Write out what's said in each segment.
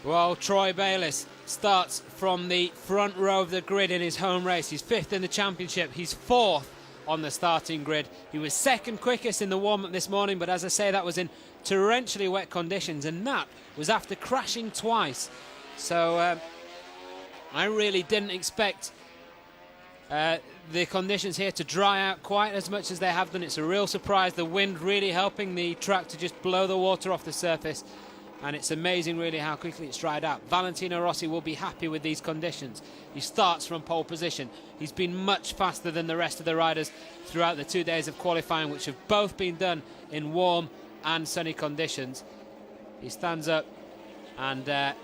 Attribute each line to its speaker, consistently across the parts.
Speaker 1: Well, Troy Bayliss starts from the front row of the grid in his home race. He's 5th in the championship. He's 4th on the starting grid. He was 2nd quickest in the warm-up this morning, but as I say, that was in torrentially wet conditions, and that was after crashing twice. So I really didn't expect the conditions here to dry out quite as much as they have done. It's a real surprise. The wind really helping the track to just blow the water off the surface. And it's amazing really how quickly it's dried out. Valentino Rossi will be happy with these conditions. He starts from pole position. He's been much faster than the rest of the riders throughout the 2 days of qualifying, which have both been done in warm and sunny conditions. He stands up, and a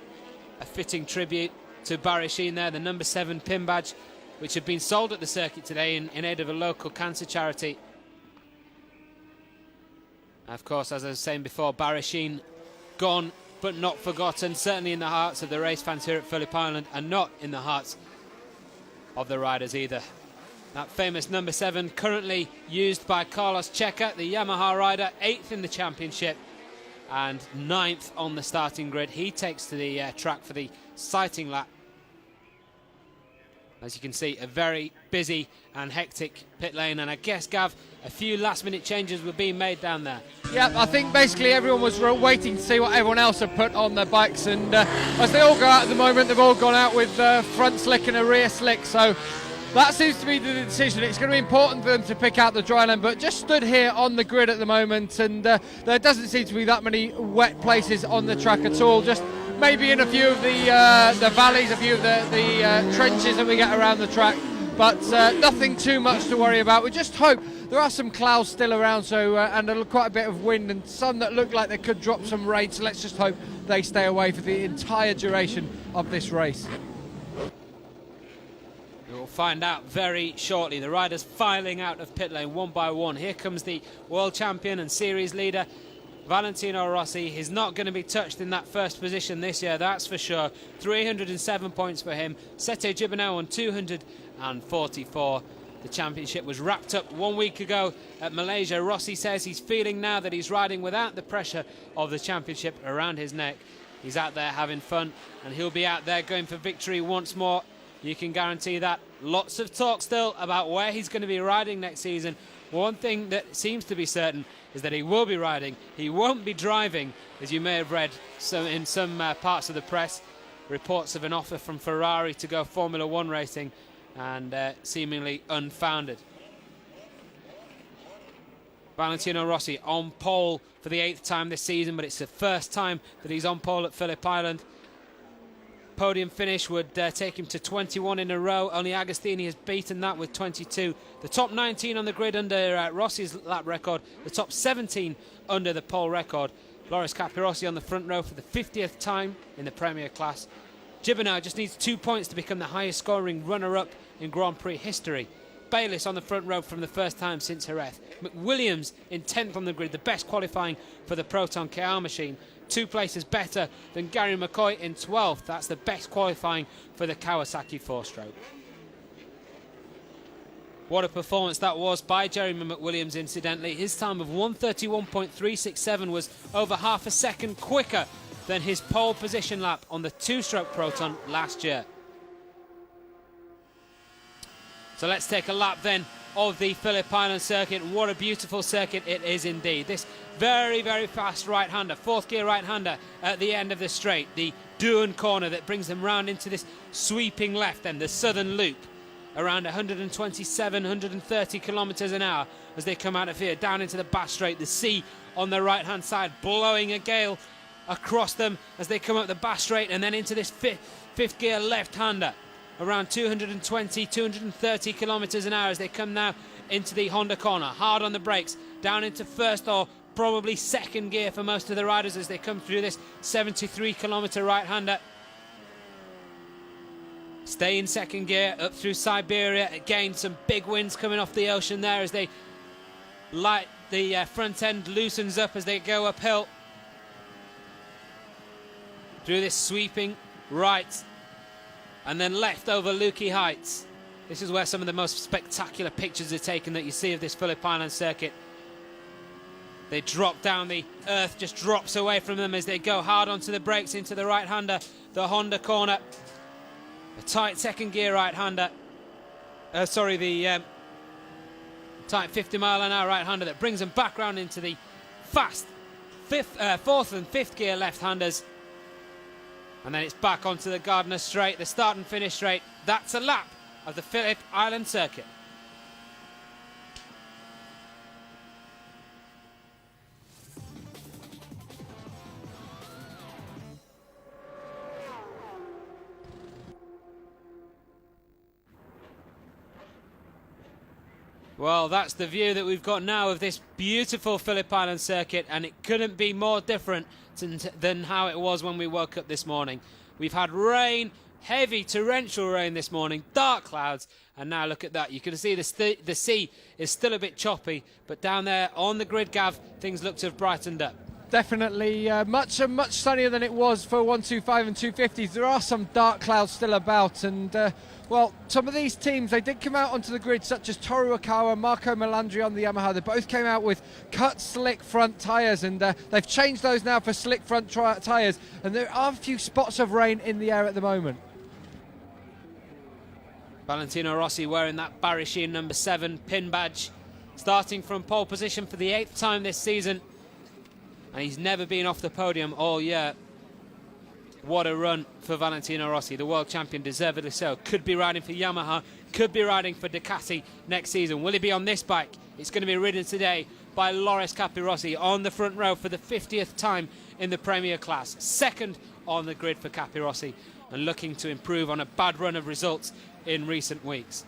Speaker 1: fitting tribute to Barry Sheen there, the number 7 pin badge, which had been sold at the circuit today in aid of a local cancer charity. Of course, as I was saying before, Barry Sheen gone but not forgotten, certainly in the hearts of the race fans here at Phillip Island, and not in the hearts of the riders either. That famous number 7 currently used by Carlos Checa, the Yamaha rider, 8th in the championship and 9th on the starting grid. He takes to the track for the sighting lap. As you can see, a very busy and hectic pit lane, and I guess, Gav, a few last-minute changes were being made down there.
Speaker 2: Yeah, I think basically everyone was waiting to see what everyone else had put on their bikes, and as they all go out at the moment, they've all gone out with front slick and a rear slick, so that seems to be the decision. It's going to be important for them to pick out the dry line, but just stood here on the grid at the moment, and there doesn't seem to be that many wet places on the track at all. Just maybe in a few of the valleys, a few of the trenches that we get around the track, but nothing too much to worry about. We just hope there are some clouds still around, so and quite a bit of wind, and some that look like they could drop some rain, so let's just hope they stay away for the entire duration of this race.
Speaker 1: We'll find out very shortly. The riders filing out of pit lane one by one. Here comes the world champion and series leader, Valentino Rossi. He's not going to be touched in that first position this year, that's for sure. 307 points for him. Sete Gibernau on 244. The championship was wrapped up 1 week ago at Malaysia. Rossi says he's feeling now that he's riding without the pressure of the championship around his neck. He's out there having fun, and he'll be out there going for victory once more. You can guarantee that. Lots of talk still about where he's going to be riding next season. One thing that seems to be certain is that he will be riding. He won't be driving, as you may have read in some parts of the press. Reports of an offer from Ferrari to go Formula One racing, and seemingly unfounded. Valentino Rossi on pole for the 8th time this season, but it's the first time that he's on pole at Phillip Island. Podium finish would take him to 21 in a row. Only Agostini has beaten that with 22. The top 19 on the grid under Rossi's lap record. The top 17 under the pole record. Loris Capirossi on the front row for the 50th time in the Premier class. Gibernau just needs 2 points to become the highest scoring runner-up in Grand Prix history. Bayliss on the front row from the first time since Jerez. McWilliams in 10th on the grid, the best qualifying for the Proton KR machine. 2 places better than Gary McCoy in 12th. That's the best qualifying for the Kawasaki 4-stroke. What a performance that was by Jeremy McWilliams, incidentally. His time of 1:31.367 was over half a second quicker than his pole position lap on the 2-stroke Proton last year. So let's take a lap then of the Phillip Island circuit. What a beautiful circuit it is indeed. This very, very fast right-hander, 4th gear right-hander at the end of the straight. The Duan corner that brings them round into this sweeping left then, the southern loop. Around 127, 130 kilometres an hour as they come out of here, down into the Bass Strait. The sea on the right-hand side blowing a gale across them as they come up the Bass Strait, and then into this fifth gear left-hander. Around 220, 230 kilometres an hour as they come now into the Honda corner. Hard on the brakes, down into first or probably second gear for most of the riders as they come through this 73 kilometre right-hander. Stay in second gear, up through Siberia. Again, some big winds coming off the ocean there as they light the front end loosens up as they go uphill. Through this sweeping right and then left over Lukey Heights. This is where some of the most spectacular pictures are taken that you see of this Phillip Island circuit. They drop down, the earth just drops away from them as they go hard onto the brakes into the right-hander, the Honda corner. A tight second gear right-hander. The tight 50 mile an hour right-hander that brings them back round into the fast fourth and fifth gear left-handers. And then it's back onto the Gardner straight, the start and finish straight. That's a lap of the Phillip Island circuit. Well, that's the view that we've got now of this beautiful Phillip Island circuit, and it couldn't be more different than how it was when we woke up this morning. We've had rain, heavy torrential rain this morning, dark clouds, and now look at that. You can see the sea is still a bit choppy, but down there on the grid, Gav, things look to have brightened up.
Speaker 2: Definitely much sunnier than it was for 125 and 250s. There are some dark clouds still about, and well, some of these teams, they did come out onto the grid, such as Toru Okawa, Marco Melandri on the Yamaha. They both came out with cut slick front tyres, and they've changed those now for slick front tyres, and there are a few spots of rain in the air at the moment.
Speaker 1: Valentino Rossi wearing that Barry Sheene number 7 pin badge, starting from pole position for the 8th time this season. And he's never been off the podium all year. What a run for Valentino Rossi, the world champion, deservedly so. Could be riding for Yamaha, could be riding for Ducati next season. Will he be on this bike? It's going to be ridden today by Loris Capirossi on the front row for the 50th time in the Premier class. Second on the grid for Capirossi, and looking to improve on a bad run of results in recent weeks.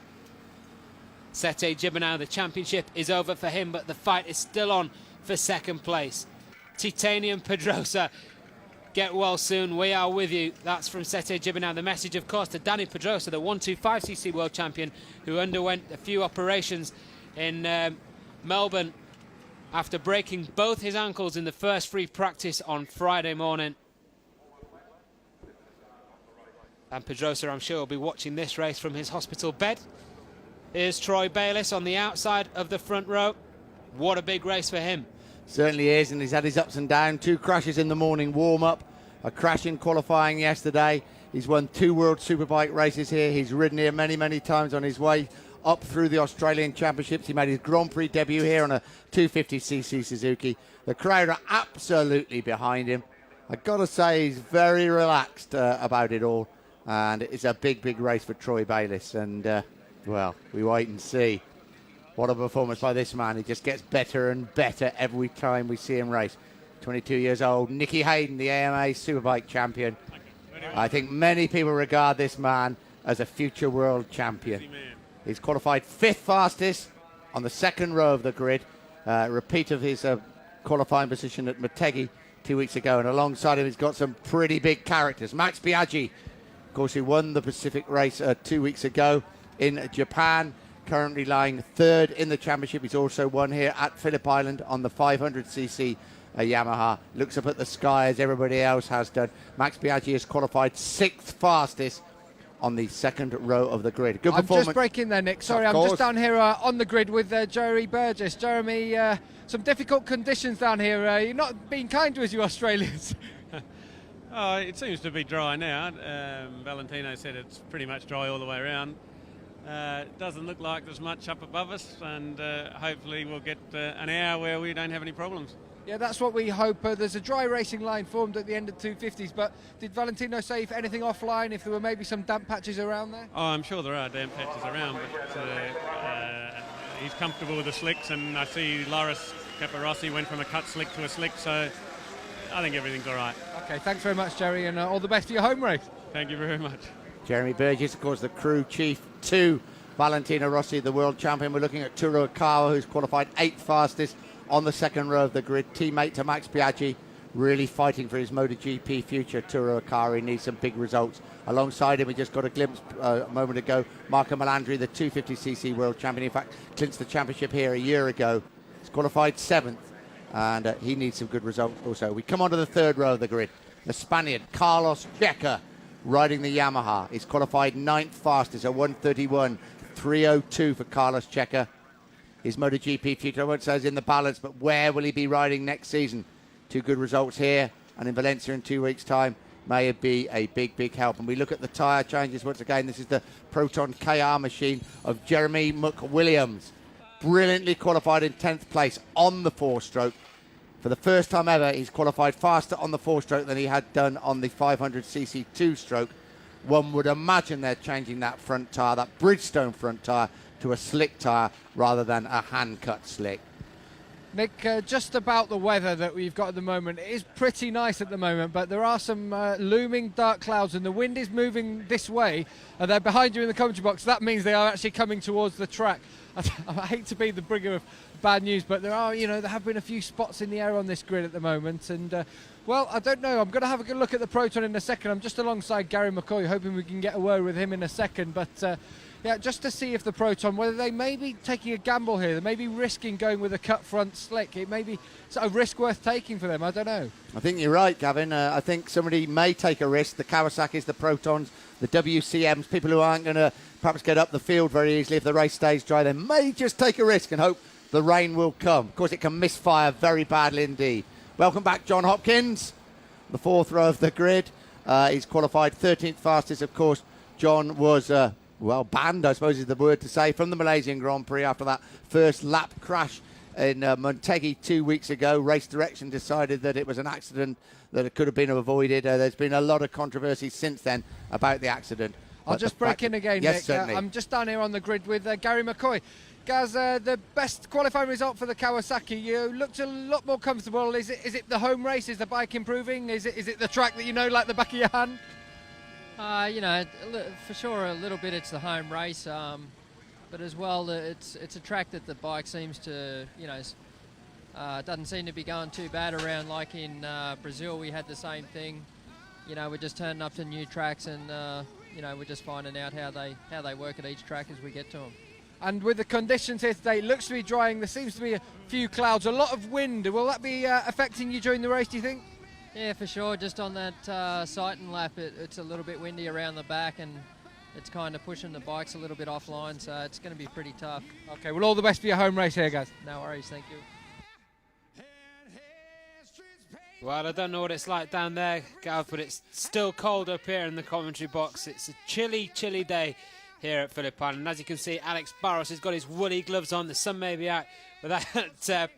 Speaker 1: Sete Gibernau, the championship is over for him, but the fight is still on for second place. Titanium Pedrosa, get well soon, we are with you. That's from Sete Gibernau. The message, of course, to Danny Pedrosa, the 125cc world champion, who underwent a few operations in Melbourne after breaking both his ankles in the first free practice on Friday morning. And Pedrosa, I'm sure, will be watching this race from his hospital bed. Here's Troy Bayliss on the outside of the front row. What a big race for him.
Speaker 3: Certainly is, and he's had his ups and downs. 2 crashes in the morning warm-up, a crash in qualifying yesterday. He's won 2 World Superbike races here. He's ridden here many, many times on his way up through the Australian Championships. He made his Grand Prix debut here on a 250cc Suzuki. The crowd are absolutely behind him. I've got to say, he's very relaxed about it all, and it's a big, big race for Troy Bayliss, and, well, we wait and see. What a performance by this man. He just gets better and better every time we see him race. 22 years old. Nicky Hayden, the AMA Superbike champion. I think many people regard this man as a future world champion. He's qualified 5th fastest on the second row of the grid. Repeat of his qualifying position at Motegi 2 weeks ago. And alongside him, he's got some pretty big characters. Max Biaggi, of course, who won the Pacific race 2 weeks ago in Japan. Currently lying 3rd in the championship. He's also won here at Phillip Island on the 500cc Yamaha. Looks up at the sky as everybody else has done. Max Biaggi has qualified 6th fastest on the second row of the grid. Good performance.
Speaker 2: I'm just breaking there, Nick. Sorry, I'm just down here on the grid with Jeremy Burgess. Jeremy, some difficult conditions down here. You're not being kind to us, you Australians.
Speaker 4: Oh, it seems to be dry now. Valentino said it's pretty much dry all the way around. It doesn't look like there's much up above us, and hopefully we'll get an hour where we don't have any problems.
Speaker 2: Yeah, that's what we hope. There's a dry racing line formed at the end of 250s, but did Valentino say if anything offline, if there were maybe some damp patches around there?
Speaker 4: Oh, I'm sure there are damp patches around, but he's comfortable with the slicks, and I see Loris Capirossi went from a cut slick to a slick, so I think everything's all right.
Speaker 2: Okay, thanks very much, Jerry, and all the best for your home race.
Speaker 4: Thank you very much.
Speaker 3: Jeremy Burgess, of course, the crew chief to Valentino Rossi, the world champion. We're looking at Toru Okawa, who's qualified 8th fastest on the second row of the grid. Teammate to Max Biaggi, really fighting for his MotoGP future. Toru Okawa needs some big results. Alongside him, we just got a glimpse a moment ago. Marco Melandri, the 250cc world champion. In fact, clinched the championship here a year ago. He's qualified 7th, and he needs some good results also. We come on to the third row of the grid. The Spaniard, Carlos Checa, riding the Yamaha. He's qualified 9th fastest at 1:31.302 for Carlos Checa. his MotoGP future. I won't say is in the balance, but where will he be riding next season? 2 good results here and in Valencia in 2 weeks' time may be a big, big help. And we look at the tyre changes once again. This is the Proton KR machine of Jeremy McWilliams. Brilliantly qualified in 10th place on the 4-stroke. For the first time ever, he's qualified faster on the 4-stroke than he had done on the 500cc 2-stroke. One would imagine they're changing that front tyre, that Bridgestone front tyre, to a slick tyre rather than a hand-cut slick.
Speaker 2: Nick, just about the weather that we've got at the moment, it is pretty nice at the moment, but there are some looming dark clouds and the wind is moving this way and they're behind you in the commentary box. That means they are actually coming towards the track. I hate to be the bringer of bad news, but there have been a few spots in the air on this grid at the moment, and well, I don't know. I'm going to have a good look at the Proton in a second. I'm just alongside Gary McCoy, hoping we can get a word with him in a second, but yeah, just to see if the Proton, whether they may be taking a gamble here, they may be risking going with a cut front slick. It may be a risk worth taking for them. I don't know.
Speaker 3: I think you're right, Gavin. I think somebody may take a risk. The Kawasaki's, the Protons, the WCMs, people who aren't going to perhaps get up the field very easily if the race stays dry. They may just take a risk and hope the rain will come. Of course, it can misfire very badly indeed. Welcome back, John Hopkins, the 4th row of the grid. He's qualified 13th fastest. Of course, John was banned, I suppose is the word to say, from the Malaysian Grand Prix after that first lap crash in Motegi 2 weeks ago. Race direction decided that it was an accident, that it could have been avoided. There's been a lot of controversy since then about the accident.
Speaker 2: I'll just break in again,
Speaker 3: yes,
Speaker 2: Nick.
Speaker 3: Certainly.
Speaker 2: I'm just down here on the grid with Gary McCoy. Gaz, the best qualifying result for the Kawasaki. You looked a lot more comfortable. Is it the home race? Is the bike improving? Is it the track that you know like the back of your hand?
Speaker 5: For sure, a little bit it's the home race, but as well, it's a track that the bike seems to, doesn't seem to be going too bad around. Like in Brazil, we had the same thing. We're just turning up to new tracks, and we're just finding out how they work at each track as we get to them.
Speaker 2: And with the conditions here today, it looks to be drying. There seems to be a few clouds, a lot of wind. Will that be affecting you during the race, do you think?
Speaker 5: Yeah, for sure. Just on that sight and lap, it's a little bit windy around the back, and it's kind of pushing the bikes a little bit offline, so it's going to be pretty tough.
Speaker 2: Okay, well, all the best for your home race here, guys.
Speaker 5: No worries, thank you.
Speaker 1: Well, I don't know what it's like down there, Gav, but it's still cold up here in the commentary box. It's a chilly, chilly day here at Phillip Island. And as you can see, Alex Barros has got his woolly gloves on. The sun may be out, but that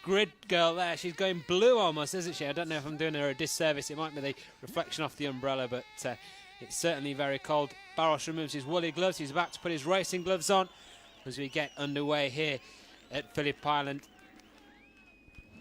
Speaker 1: grid girl there, she's going blue almost, isn't she? I don't know if I'm doing her a disservice. It might be the reflection off the umbrella, but it's certainly very cold. Barros removes his woolly gloves. He's about to put his racing gloves on as we get underway here at Phillip Island.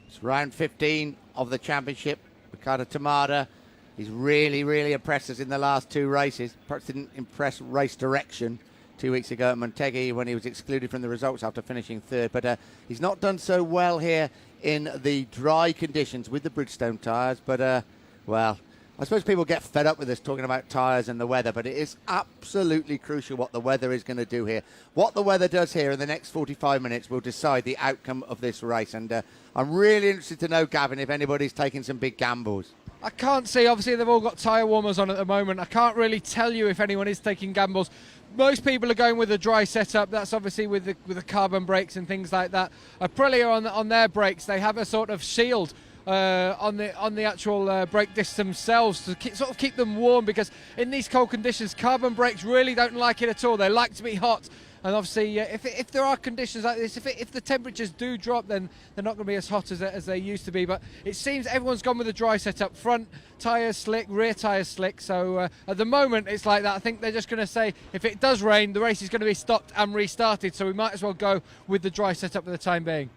Speaker 3: It's round 15 of the championship. Ricardo Tamada, he's really, really impressed us in the last 2 races. Perhaps didn't impress race direction 2 weeks ago at Motegi when he was excluded from the results after finishing 3rd. But he's not done so well here in the dry conditions with the Bridgestone tyres. But, well, I suppose people get fed up with us talking about tyres and the weather, but it is absolutely crucial what the weather is going to do here. What the weather does here in the next 45 minutes will decide the outcome of this race. And I'm really interested to know, Gavin, if anybody's taking some big gambles.
Speaker 2: I can't see. Obviously, they've all got tyre warmers on at the moment. I can't really tell you if anyone is taking gambles. Most people are going with a dry setup. That's obviously with the carbon brakes and things like that. Aprilia on their brakes, they have a sort of shield on the actual brake discs themselves to keep them warm, because in these cold conditions, carbon brakes really don't like it at all. They like to be hot. And obviously, if there are conditions like this, if the temperatures do drop, then they're not going to be as hot as they used to be. But it seems everyone's gone with a dry setup. Front tyres slick, rear tyres slick. So at the moment, it's like that. I think they're just going to say, if it does rain, the race is going to be stopped and restarted. So we might as well go with the dry setup for the time being.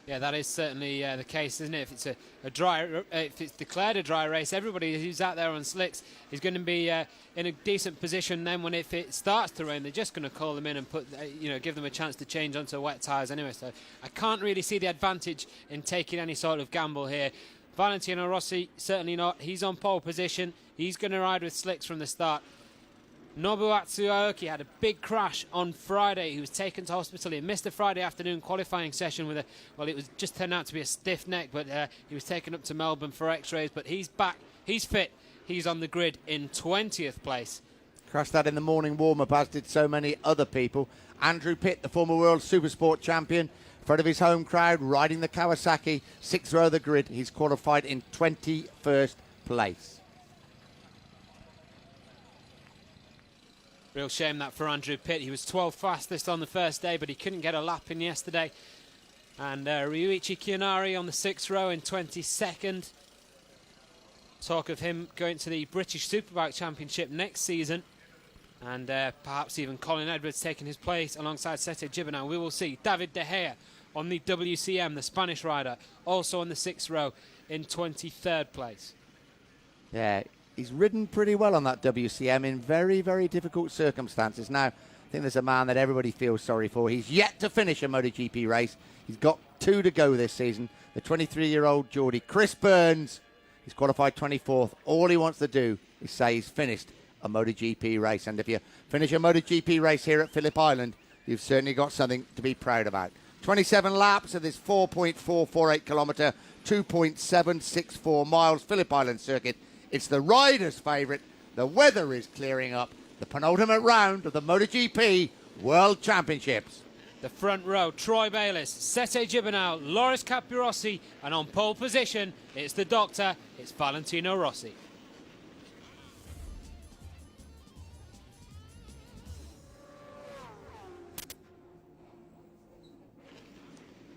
Speaker 1: Yeah, that is certainly the case, isn't it? If it's if it's declared a dry race, everybody who's out there on slicks is going to be in a decent position. Then, if it starts to rain, they're just going to call them in and give them a chance to change onto wet tyres anyway. So I can't really see the advantage in taking any sort of gamble here. Valentino Rossi certainly not. He's on pole position. He's going to ride with slicks from the start. Nobuatsu Aoki had a big crash on Friday. He was taken to hospital. He missed the Friday afternoon qualifying session it was just turned out to be a stiff neck, but he was taken up to Melbourne for x-rays. But he's back. He's fit. He's on the grid in 20th place.
Speaker 3: Crashed that in the morning warm-up, as did so many other people. Andrew Pitt, the former World Supersport champion, in front of his home crowd, riding the Kawasaki, 6th row of the grid. He's qualified in 21st place.
Speaker 1: Real shame that for Andrew Pitt. He was 12th fastest on the first day, but he couldn't get a lap in yesterday. And Ryuichi Kiyonari on the 6th row in 22nd. Talk of him going to the British Superbike Championship next season. And perhaps even Colin Edwards taking his place alongside Sete Gibernau. We will see David De Gea on the WCM, the Spanish rider, also on the 6th row in 23rd place.
Speaker 3: Yeah, he's ridden pretty well on that WCM in very, very difficult circumstances. Now, I think there's a man that everybody feels sorry for. He's yet to finish a MotoGP race. He's got 2 to go this season. The 23-year-old Geordie, Chris Burns. He's qualified 24th. All he wants to do is say he's finished a MotoGP race. And if you finish a MotoGP race here at Phillip Island, you've certainly got something to be proud about. 27 laps of this 4.448 kilometre, 2.764 miles Phillip Island circuit. It's the rider's favourite. The weather is clearing up. The penultimate round of the MotoGP World Championships.
Speaker 1: The front row, Troy Bayliss, Sete Gibernau, Loris Capirossi, and on pole position, it's the doctor, it's Valentino Rossi.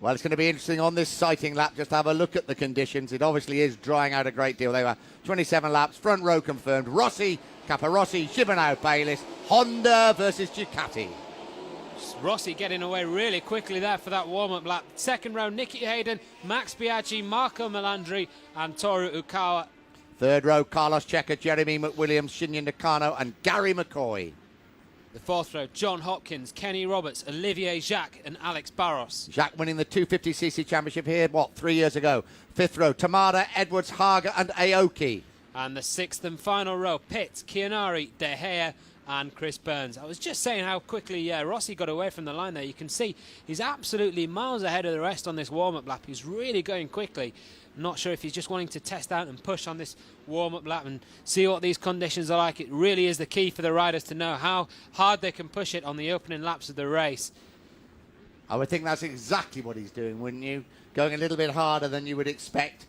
Speaker 3: Well, it's going to be interesting on this sighting lap. Just have a look at the conditions. It obviously is drying out a great deal. They were 27 laps, front row confirmed. Rossi, Capirossi, Gibernau, Bayliss, Honda versus Ducati.
Speaker 1: Rossi getting away really quickly there for that warm-up lap. Second row, Nicky Hayden, Max Biaggi, Marco Melandri, and Toru Ukawa.
Speaker 3: Third row, Carlos Checa, Jeremy McWilliams, Shinya Nakano, and Gary McCoy.
Speaker 1: The fourth row, John Hopkins, Kenny Roberts, Olivier Jacques, and Alex Barros.
Speaker 3: Jacques winning the 250cc championship here, 3 years ago. Fifth row, Tamada, Edwards, Haga, and Aoki.
Speaker 1: And the sixth and final row, Pitt, Kiyonari, De Gea, and Chris Burns. I was just saying how quickly Rossi got away from the line there. You can see he's absolutely miles ahead of the rest on this warm-up lap. He's really going quickly. Not sure if he's just wanting to test out and push on this warm-up lap and see what these conditions are like. It really is the key for the riders to know how hard they can push it on the opening laps of the race.
Speaker 3: I would think that's exactly what he's doing, wouldn't you? Going a little bit harder than you would expect,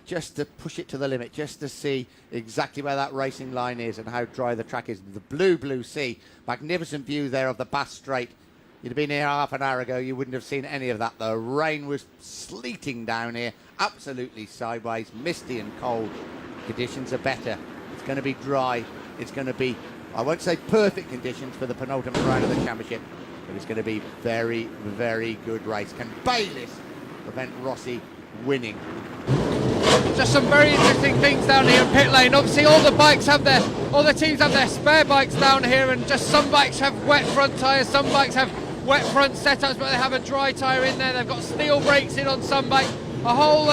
Speaker 3: just to push it to the limit, just to see exactly where that racing line is and how dry the track is. The blue sea, magnificent view there of the Bass Strait. You'd have been here half an hour ago, you wouldn't have seen any of that. The rain was sleeting down here, absolutely sideways, misty and cold. Conditions are better. It's going to be dry. It's going to be, I won't say perfect conditions for the penultimate round of the championship, but it's going to be very, very good race. Can Bayliss prevent Rossi winning?
Speaker 2: Just some very interesting things down here in pit lane. Obviously all the teams have their spare bikes down here, and just some bikes have wet front tyres, some bikes have wet front setups, but they have a dry tyre in there. They've got steel brakes in on some bikes. A whole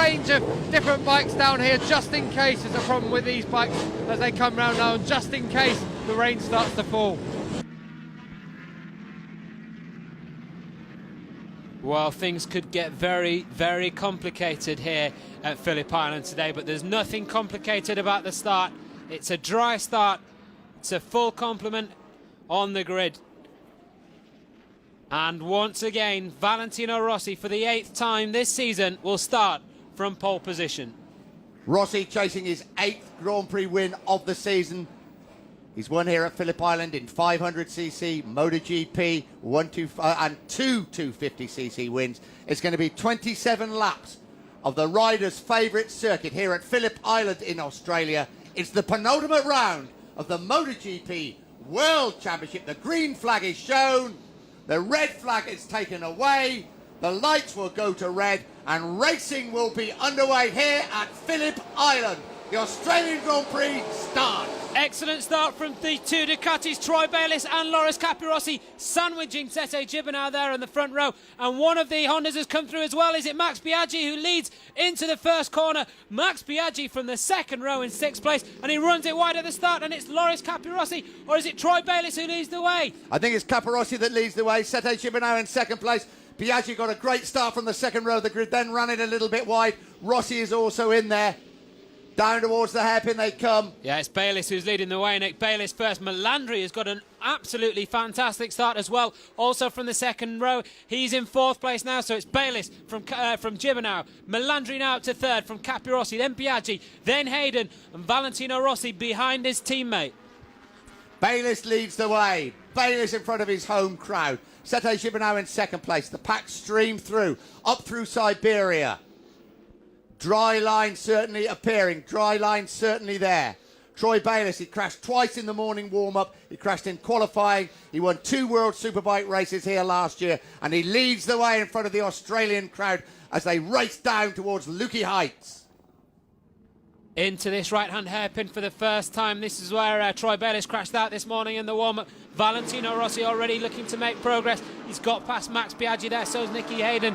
Speaker 2: range of different bikes down here, just in case there's a problem with these bikes as they come round now, and just in case the rain starts to fall.
Speaker 1: Well, things could get very, very complicated here at Phillip Island today, but there's nothing complicated about the start. It's a dry start. It's a full complement on the grid. And once again, Valentino Rossi, for the 8th time this season, will start from pole position.
Speaker 3: Rossi chasing his 8th Grand Prix win of the season. He's won here at Phillip Island in 500cc, MotoGP, and two 250cc wins. It's going to be 27 laps of the rider's favourite circuit here at Phillip Island in Australia. It's the penultimate round of the MotoGP World Championship. The green flag is shown, the red flag is taken away, the lights will go to red, and racing will be underway here at Phillip Island. The Australian Grand Prix starts.
Speaker 1: Excellent start from the two Ducatis, Troy Bayliss and Loris Capirossi, sandwiching Sete Gibernau there in the front row. And one of the Hondas has come through as well. Is it Max Biaggi who leads into the first corner? Max Biaggi from the second row in 6th place, and he runs it wide at the start, and it's Loris Capirossi, or is it Troy Bayliss who leads the way?
Speaker 3: I think it's Capirossi that leads the way. Sete Gibernau in 2nd place. Biaggi got a great start from the 2nd row of the grid, then ran it a little bit wide. Rossi is also in there. Down towards the hairpin they come.
Speaker 1: Yeah, it's Bayliss who's leading the way. Nick Bayliss first. Melandri has got an absolutely fantastic start as well. Also from the second row, he's in 4th place now. So it's Bayliss from Gibernau. Melandri now up to 3rd from Capirossi, then Biaggi, then Hayden, and Valentino Rossi behind his teammate.
Speaker 3: Bayliss leads the way. Bayliss in front of his home crowd. Sete Gibernau in 2nd place. The pack stream through, up through Siberia. Dry line certainly appearing. Dry line certainly there. Troy Bayliss, he crashed twice in the morning warm-up. He crashed in qualifying. He won 2 World Superbike races here last year. And he leads the way in front of the Australian crowd as they race down towards Lukey Heights.
Speaker 1: Into this right-hand hairpin for the first time. This is where Troy Bayliss crashed out this morning in the warm-up. Valentino Rossi already looking to make progress. He's got past Max Biaggi there, so is Nicky Hayden.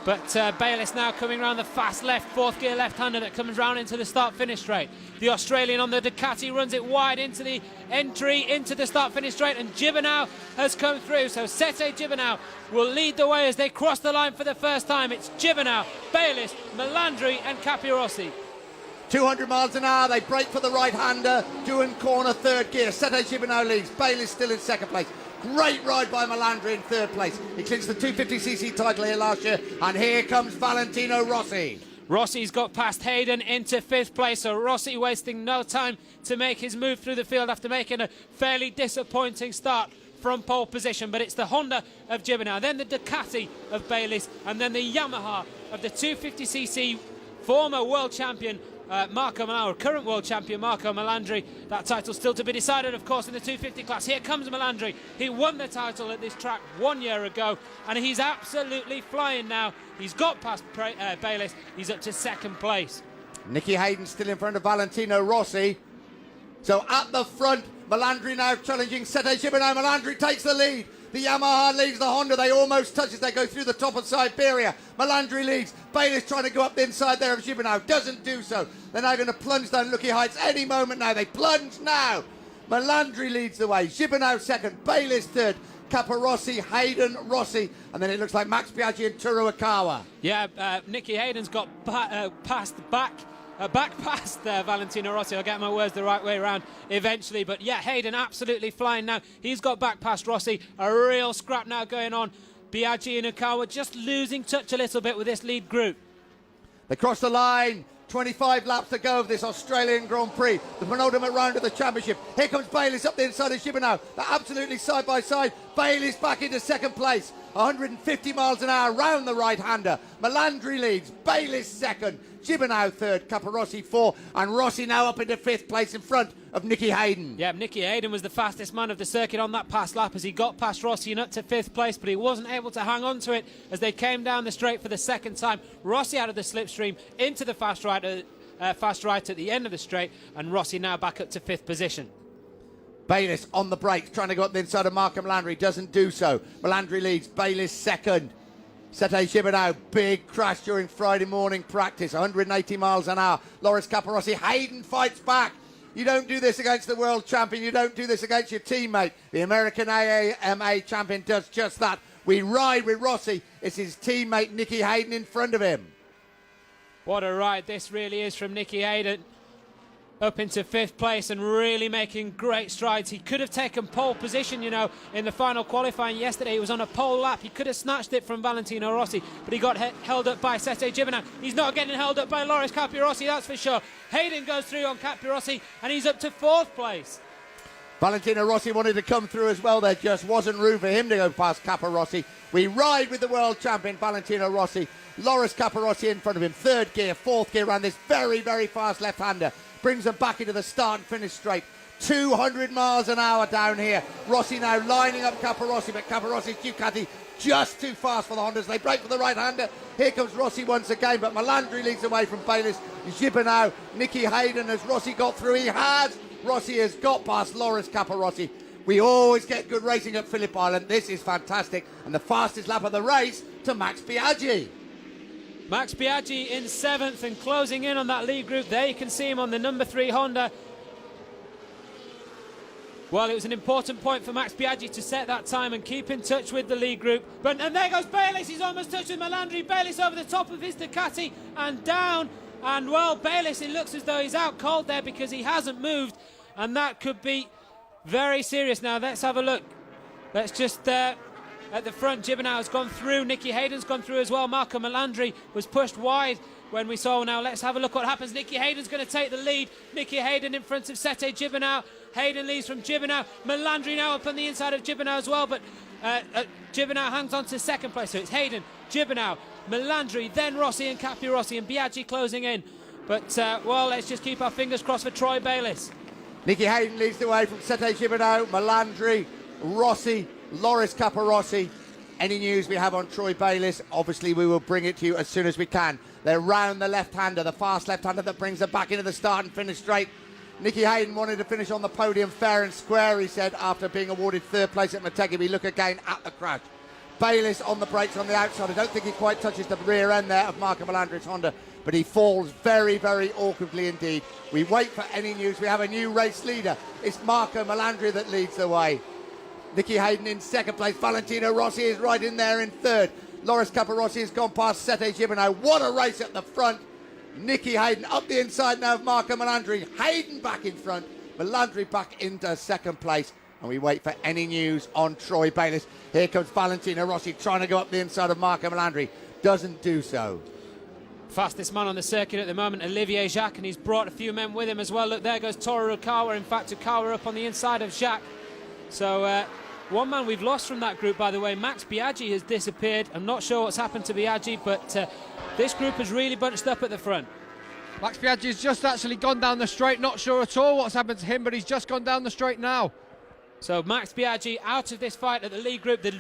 Speaker 1: But Bayliss now coming around the fast left, 4th gear left-hander that comes round into the start-finish straight. The Australian on the Ducati runs it wide into the entry, into the start-finish straight, and Gibernau has come through. So Sete Gibernau will lead the way as they cross the line for the first time. It's Gibernau, Bayliss, Melandri and Capirossi.
Speaker 3: 200 miles an hour, they break for the right-hander, doing corner 3rd gear. Sete Gibernau leads, Bayliss still in 2nd place. Great ride by Melandri in 3rd place. He clinched the 250cc title here last year, and here comes Valentino Rossi.
Speaker 1: Rossi's got past Hayden into 5th place, so Rossi wasting no time to make his move through the field after making a fairly disappointing start from pole position. But it's the Honda of Gibernau, then the Ducati of Bayliss, and then the Yamaha of the 250cc former world champion Marco Melandri, current world champion Marco Melandri. That title still to be decided, of course, in the 250 class. Here comes Melandri. He won the title at this track 1 year ago, and he's absolutely flying now. He's got past Bayliss. He's up to 2nd place.
Speaker 3: Nicky Hayden still in front of Valentino Rossi. So at the front, Melandri now challenging Sete Gibernau. Melandri takes the lead. The Yamaha leads the Honda. They almost touch as they go through the top of Siberia. Melandri leads. Bayliss trying to go up the inside there of Gibernau. Doesn't do so. They're now going to plunge down Lukey Heights any moment now. They plunge now. Melandri leads the way. Gibernau 2nd. Bayliss 3rd. Capirossi, Hayden, Rossi. And then it looks like Max Biaggi and Toru Okawa.
Speaker 1: Yeah, Nicky Hayden's got back past Valentino Rossi. I'll get my words the right way around eventually. But yeah, Hayden absolutely flying now. He's got back past Rossi. A real scrap now going on. Biaggi and Okawa just losing touch a little bit with this lead group.
Speaker 3: They cross the line. 25 laps to go of this Australian Grand Prix, the penultimate round of the championship. Here comes Bayliss up the inside of Gibernau. They're absolutely side by side. Bayliss back into 2nd place, 150 miles an hour round the right-hander. Melandri leads, Bayliss 2nd, Gibernau 3rd, Capirossi 4th, and Rossi now up into 5th place in front of Nicky Hayden.
Speaker 1: Yeah, Nicky Hayden was the fastest man of the circuit on that past lap as he got past Rossi and up to 5th place, but he wasn't able to hang on to it as they came down the straight for the 2nd time. Rossi out of the slipstream into the fast right at the end of the straight, and Rossi now back up to 5th position.
Speaker 3: Bayliss on the brakes, trying to go up the inside of Marco Melandri, doesn't do so. Melandri leads, Bayliss 2nd. Sete Gibernau, big crash during Friday morning practice, 180 miles an hour. Loris Capirossi, Hayden fights back. You don't do this against the world champion. You don't do this against your teammate. The American AAMA champion does just that. We ride with Rossi. It's his teammate Nicky Hayden in front of him.
Speaker 1: What a ride this really is from Nicky Hayden. Up into 5th place and really making great strides. He could have taken pole position, you know, in the final qualifying yesterday. He was on a pole lap. He could have snatched it from Valentino Rossi, but he got held up by Sete Gibernau. He's not getting held up by Loris Capirossi, that's for sure. Hayden goes through on Capirossi and he's up to 4th place.
Speaker 3: Valentino Rossi wanted to come through as well. There just wasn't room for him to go past Capirossi. We ride with the world champion Valentino Rossi. Loris Capirossi in front of him. 3rd gear, 4th gear around this very, very fast left-hander. Brings them back into the start and finish straight. 200 miles an hour down here. Rossi now lining up Capirossi, but Capirossi's Ducati just too fast for the Hondas. They break for the right-hander. Here comes Rossi once again, but Melandri leads away from Bayliss. Gibernau, Nicky Hayden, has Rossi got through? He has. Rossi has got past Loris Capirossi. We always get good racing at Phillip Island. This is fantastic. And the fastest lap of the race to Max Biaggi.
Speaker 1: Max Biaggi in 7th and closing in on that lead group. There you can see him on the number 3 Honda. Well, it was an important point for Max Biaggi to set that time and keep in touch with the lead group. And there goes Bayliss. He's almost touched with Melandri. Bayliss over the top of his Ducati and down And well, Bayliss, it looks as though he's out cold there because he hasn't moved, and that could be very serious. Now let's have a look. Let's just at the front, Gibbernow has gone through, Nicky Hayden's gone through as well. Marco Melandri was pushed wide when we saw. Now let's have a look what happens. Nicky Hayden's going to take the lead. Nicky Hayden in front of Sete Gibbernow. Hayden leads from Gibbernow. Melandri now up on the inside of Gibbernow as well, but Gibbernow hangs on to second place. So it's Hayden, Gibbernow, Melandri, then Rossi and Capirossi, and Biaggi closing in. But well, let's just keep our fingers crossed for Troy Bayliss.
Speaker 3: Nicky Hayden leads the way from Sete Gibbernow, Melandri, Rossi, Loris Capirossi. Any news we have on Troy Bayliss, obviously we will bring it to you as soon as we can. They're round the left-hander, the fast left-hander that brings them back into the start and finish straight. Nicky Hayden wanted to finish on the podium fair and square, he said, after being awarded third place at Motegi. We look again at the crash. Bayliss on the brakes on the outside. I don't think he quite touches the rear end there of Marco Melandri's Honda, but he falls very, very awkwardly indeed. We wait for any news. We have a new race leader. It's Marco Melandri that leads the way. Nicky Hayden in second place. Valentino Rossi is right in there in third. Loris Capirossi has gone past Sete Gibbernow. What a race at the front. Nicky Hayden up the inside now of Marco Melandri. Hayden back in front. Melandri back into second place. And we wait for any news on Troy Bayliss. Here comes Valentino Rossi trying to go up the inside of Marco Melandri. Doesn't do so.
Speaker 1: Fastest man on the circuit at the moment, Olivier Jacques, and he's brought a few men with him as well. Look, there goes Toru Okawa. In fact, Okawa up on the inside of Jacques. So one man we've lost from that group, by the way, Max Biaggi has disappeared. I'm not sure what's happened to Biaggi, but this group has really bunched up at the front.
Speaker 2: Max Biaggi's just actually gone down the straight. Not sure at all what's happened to him, but he's just gone down the straight now.
Speaker 1: So Max Biaggi out of this fight at the lead group. The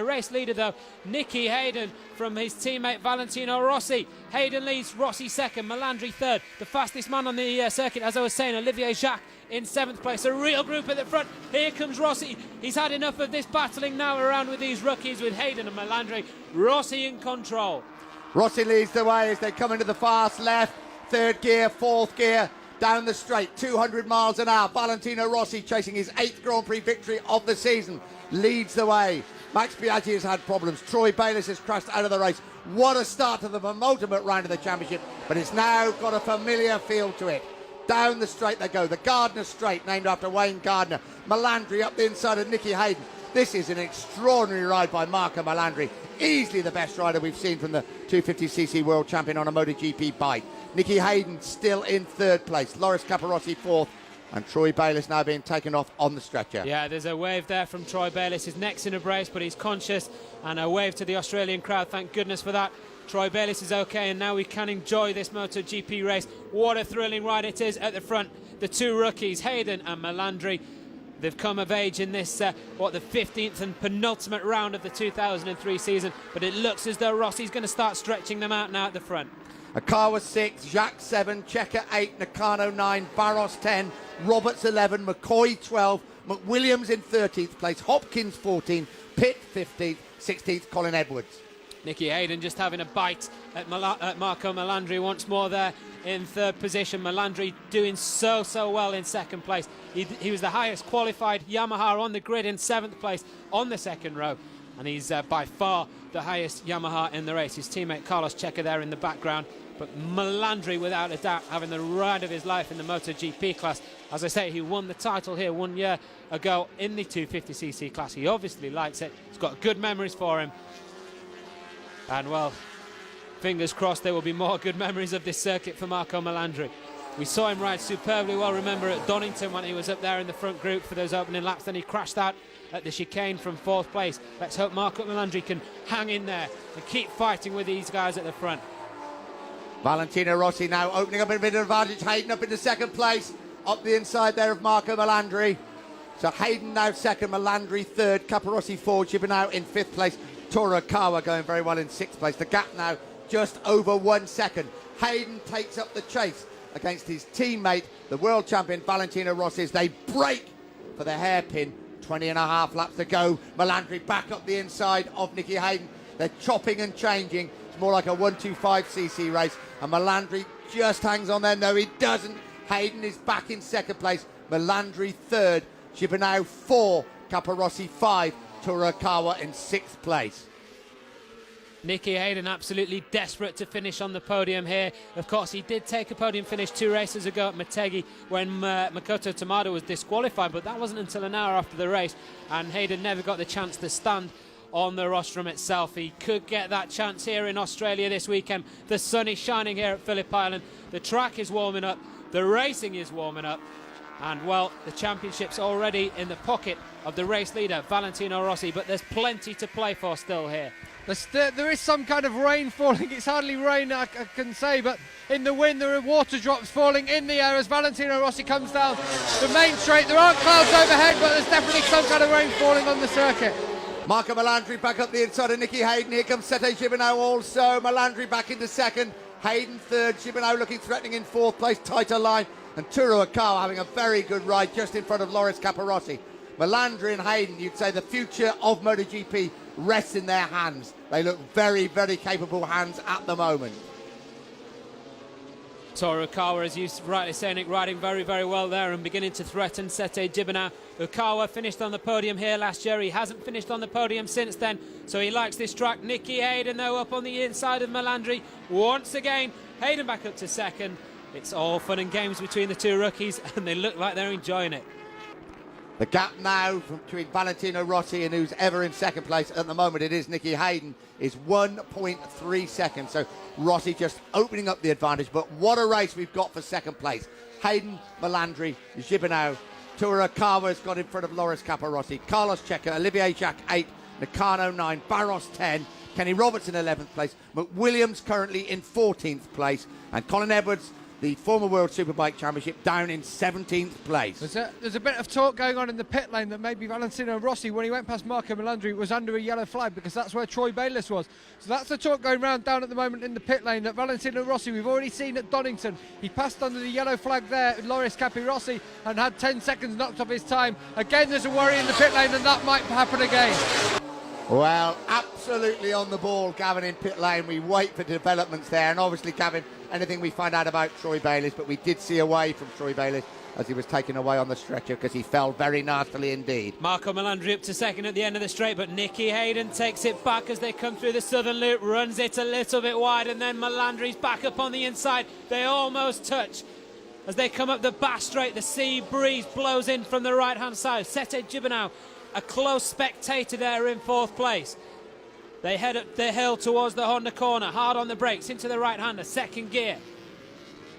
Speaker 1: race leader, though, Nicky Hayden from his teammate Valentino Rossi. Hayden leads, Rossi second, Melandri third. The fastest man on the circuit, as I was saying, Olivier Jacques in seventh place. A real group at the front. Here comes Rossi. He's had enough of this battling now around with these rookies, with Hayden and Melandri. Rossi in control.
Speaker 3: Rossi leads the way as they come into the fast left. Third gear, fourth gear. Down the straight, 200 miles an hour. Valentino Rossi, chasing his 8th Grand Prix victory of the season, leads the way. Max Biaggi has had problems. Troy Bayliss has crashed out of the race. What a start to the penultimate round of the championship, but it's now got a familiar feel to it. Down the straight they go. The Gardner Straight, named after Wayne Gardner. Melandri up the inside of Nicky Hayden. This is an extraordinary ride by Marco Melandri. Easily the best rider we've seen from the 250cc world champion on a MotoGP bike. Nicky Hayden still in third place. Loris Capirossi fourth. And Troy Bayliss now being taken off on the stretcher.
Speaker 1: Yeah, there's a wave there from Troy Bayliss. His neck's in a brace, but he's conscious. And a wave to the Australian crowd. Thank goodness for that. Troy Bayliss is okay, and now we can enjoy this MotoGP race. What a thrilling ride it is at the front. The two rookies, Hayden and Melandri. They've come of age in this, the 15th and penultimate round of the 2003 season. But it looks as though Rossi's going to start stretching them out now at the front.
Speaker 3: Akawa 6, Jacques 7, Checker 8, Nakano 9, Barros 10, Roberts 11, McCoy 12, McWilliams in 13th place, Hopkins 14, Pitt 15th, 16th, Colin Edwards.
Speaker 1: Nicky Hayden just having a bite at Marco Melandri once more there in third position. Melandri doing so well in second place. He was the highest qualified Yamaha on the grid in 7th place on the second row. And he's by far the highest Yamaha in the race. His teammate Carlos Checa there in the background. But Melandri, without a doubt, having the ride of his life in the MotoGP class. As I say, he won the title here 1 year ago in the 250cc class. He obviously likes it. He's got good memories for him. And, well, fingers crossed there will be more good memories of this circuit for Marco Melandri. We saw him ride superbly well, remember, at Donington when he was up there in the front group for those opening laps. Then he crashed out at the chicane from 4th place. Let's hope Marco Melandri can hang in there and keep fighting with these guys at the front.
Speaker 3: Valentino Rossi now opening up a bit of advantage. Hayden up into second place, up the inside there of Marco Melandri. So Hayden now second, Melandri third, Capirossi fourth, Gibbernow in 5th place, Toru Okawa going very well in 6th place. The gap now just over 1 second. Hayden takes up the chase against his teammate, the world champion Valentino Rossi, as they break for the hairpin. 20.5 laps to go. Melandri back up the inside of Nicky Hayden. They're chopping and changing. It's more like a 125cc race. And Melandri just hangs on there. No, he doesn't. Hayden is back in second place. Melandri third. Gibbernow 4. Capirossi 5. Toru Okawa in 6th place.
Speaker 1: Nicky Hayden absolutely desperate to finish on the podium here. Of course, he did take a podium finish 2 races ago at Motegi when Makoto Tamada was disqualified, but that wasn't until an hour after the race, and Hayden never got the chance to stand on the rostrum itself. He could get that chance here in Australia this weekend. The sun is shining here at Phillip Island. The track is warming up. The racing is warming up. And, well, the championship's already in the pocket of the race leader, Valentino Rossi, but there's plenty to play for still here.
Speaker 2: There is some kind of rain falling. It's hardly rain, I can say, but in the wind there are water drops falling in the air as Valentino Rossi comes down the main straight. There aren't clouds overhead, but there's definitely some kind of rain falling on the circuit.
Speaker 3: Marco Melandri back up the inside of Nicky Hayden. Here comes Sete Gibernau also. Melandri back into second. Hayden third. Gibernau looking threatening in fourth place. Tighter line. And Toru Akawa having a very good ride just in front of Loris Capirossi. Melandri and Hayden, you'd say the future of MotoGP rests in their hands. They look very, very capable hands at the moment.
Speaker 1: Toru Okawa, as you rightly say, Nick, riding very, very well there and beginning to threaten Sete Gibernau. Okawa finished on the podium here last year. He hasn't finished on the podium since then, so he likes this track. Nicky Hayden, though, up on the inside of Melandri. Once again, Hayden back up to second. It's all fun and games between the two rookies, and they look like they're enjoying it.
Speaker 3: The gap now between Valentino Rossi and who's ever in second place at the moment, it is Nicky Hayden, is 1.3 seconds. So Rossi just opening up the advantage. But what a race we've got for second place. Hayden, Melandri, Gibernau, Toru Okawa's got in front of Loris Capirossi, Carlos Checa, Olivier Jacques 8, Nakano 9, Barros 10, Kenny Roberts in 11th place, McWilliams currently in 14th place, and Colin Edwards, the former World Superbike Championship, down in 17th place.
Speaker 2: There's a bit of talk going on in the pit lane that maybe Valentino Rossi, when he went past Marco Melandri, was under a yellow flag because that's where Troy Bayliss was. So that's the talk going round down at the moment in the pit lane, that Valentino Rossi, we've already seen at Donington, he passed under the yellow flag there, Loris Capirossi, and had 10 seconds knocked off his time. Again, there's a worry in the pit lane, and that might happen again.
Speaker 3: Well, absolutely on the ball, Gavin, in pit lane. We wait for developments there, and obviously, Gavin, anything we find out about Troy Bayliss, but we did see away from Troy Bayliss as he was taken away on the stretcher because he fell very nastily indeed.
Speaker 1: Marco Melandri up to second at the end of the straight, but Nicky Hayden takes it back as they come through the southern loop, runs it a little bit wide, and then Melandri's back up on the inside. They almost touch. As they come up the back straight, the sea breeze blows in from the right-hand side. Sete Gibernau, a close spectator there in fourth place. They head up the hill towards the Honda corner, hard on the brakes, into the right-hander, second gear.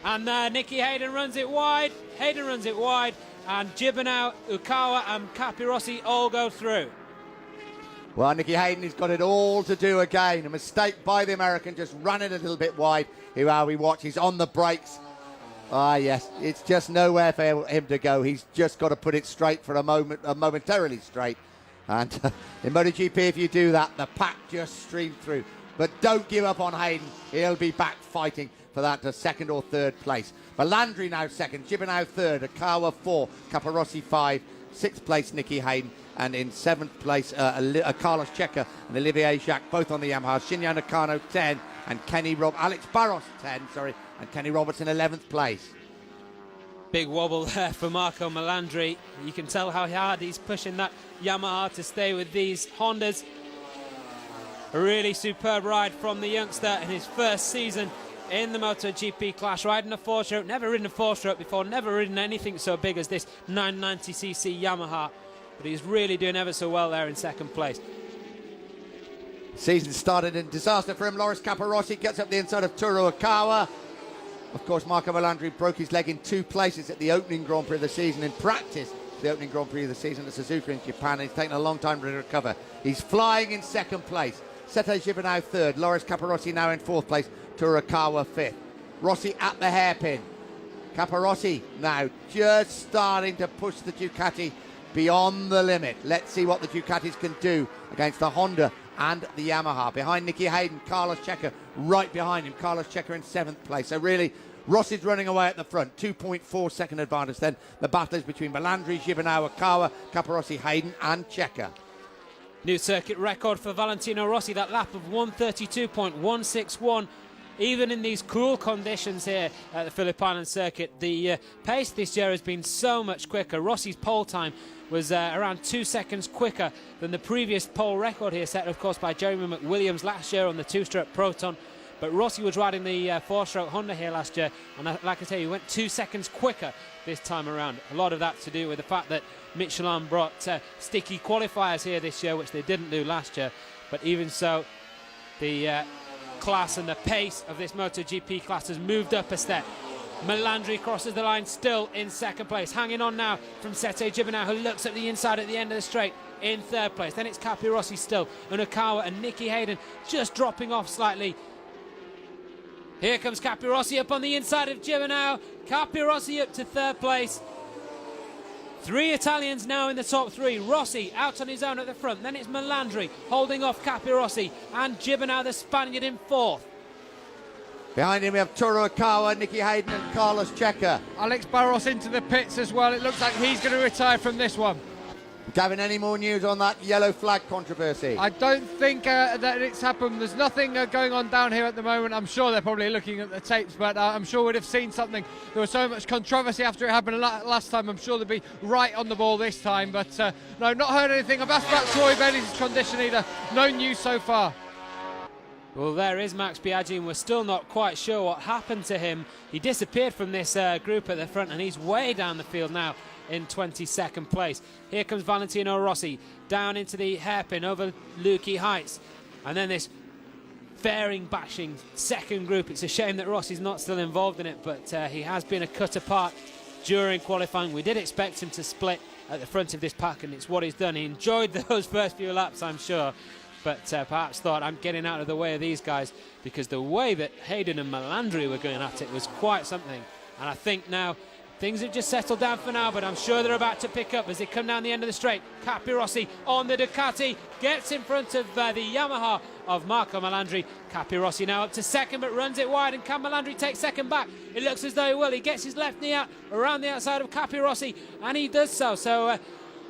Speaker 1: And Nicky Hayden runs it wide, and Gibernau, Okawa and Capirossi all go through.
Speaker 3: Well, Nicky Hayden has got it all to do again. A mistake by the American, just ran it a little bit wide. Here we watch, he's on the brakes. Ah, yes, it's just nowhere for him to go. He's just got to put it straight for a moment, momentarily straight. And in MotoGP, if you do that, the pack just streamed through. But don't give up on Hayden. He'll be back fighting for that second or third place. Melandri now second, Gibernau third, Okawa 4, Capirossi 5, 6th place Nicky Hayden, and in 7th place Carlos Checa and Olivier Jacques, both on the Yamaha. Shinya Nakano 10, and Alex Barros 10, and Kenny Roberts in 11th place.
Speaker 1: Big wobble there for Marco Melandri. You can tell how hard he's pushing that Yamaha to stay with these Hondas. A really superb ride from the youngster in his first season in the MotoGP class, riding a four-stroke. Never ridden a four-stroke before, never ridden anything so big as this 990cc Yamaha. But he's really doing ever so well there in second place.
Speaker 3: Season started in disaster for him. Loris Capirossi gets up the inside of Toru Okawa. Of course, Marco Melandri broke his leg in 2 places at the opening Grand Prix of the season in practice. The opening Grand Prix of the season at Suzuka in Japan. He's taken a long time to recover. He's flying in second place. Sete Gibernau third. Loris Capirossi now in 4th place. Toru Okawa 5th. Rossi at the hairpin. Capirossi now just starting to push the Ducati beyond the limit. Let's see what the Ducatis can do against the Honda and the Yamaha. Behind Nicky Hayden, Carlos Checa right behind him. Carlos Checa in 7th place. So really, Rossi's running away at the front. 2.4 second advantage. Then the battle is between Melandri, Gibernau, Okawa, Capirossi, Hayden and Checa.
Speaker 1: New circuit record for Valentino Rossi. That lap of 132.161 even in these cruel conditions here at the Phillip Island circuit, the pace this year has been so much quicker. Rossi's pole time was around 2 seconds quicker than the previous pole record here, set of course by Jeremy McWilliams last year on the two-stroke Proton. But Rossi was riding the four-stroke Honda here last year, and like I say, he went 2 seconds quicker this time around. A lot of that to do with the fact that Michelin brought sticky qualifiers here this year, which they didn't do last year. But even so, the class and the pace of this MotoGP class has moved up a step. Melandri crosses the line, still in second place. Hanging on now from Sete Gibernau, who looks at the inside at the end of the straight, in third place. Then it's Capirossi still, Unakawa and Nicky Hayden just dropping off slightly. Here comes Capirossi up on the inside of Gibernau. Capirossi up to third place. 3 Italians now in the top 3. Rossi out on his own at the front. Then it's Melandri holding off Capirossi, and Gibernau, the Spaniard, in fourth.
Speaker 3: Behind him we have Toru Okawa, Nicky Hayden and Carlos Checa.
Speaker 2: Alex Barros into the pits as well. It looks like he's going to retire from this one.
Speaker 3: Gavin, any more news on that yellow flag controversy?
Speaker 2: I don't think that it's happened. There's nothing going on down here at the moment. I'm sure they're probably looking at the tapes, but I'm sure we'd have seen something. There was so much controversy after it happened last time. I'm sure they'll be right on the ball this time, but no, not heard anything. I've asked about Troy Bailey's condition either. No news so far.
Speaker 1: Well, there is Max Biaggi, and we're still not quite sure what happened to him. He disappeared from this group at the front, and he's way down the field now in 22nd place. Here comes Valentino Rossi down into the hairpin over Lukey Heights, and then this fairing bashing second group. It's a shame that Rossi's not still involved in it, but he has been a cut apart during qualifying. We did expect him to split at the front of this pack, and it's what he's done. He enjoyed those first few laps, I'm sure, but perhaps thought, I'm getting out of the way of these guys, because the way that Hayden and Melandri were going at it was quite something. And I think now things have just settled down for now, but I'm sure they're about to pick up as they come down the end of the straight. Capirossi on the Ducati gets in front of the Yamaha of Marco Melandri. Capirossi now up to second, but runs it wide, and can Melandri take second back? It looks as though he will. He gets his left knee out around the outside of Capirossi, and he does so. So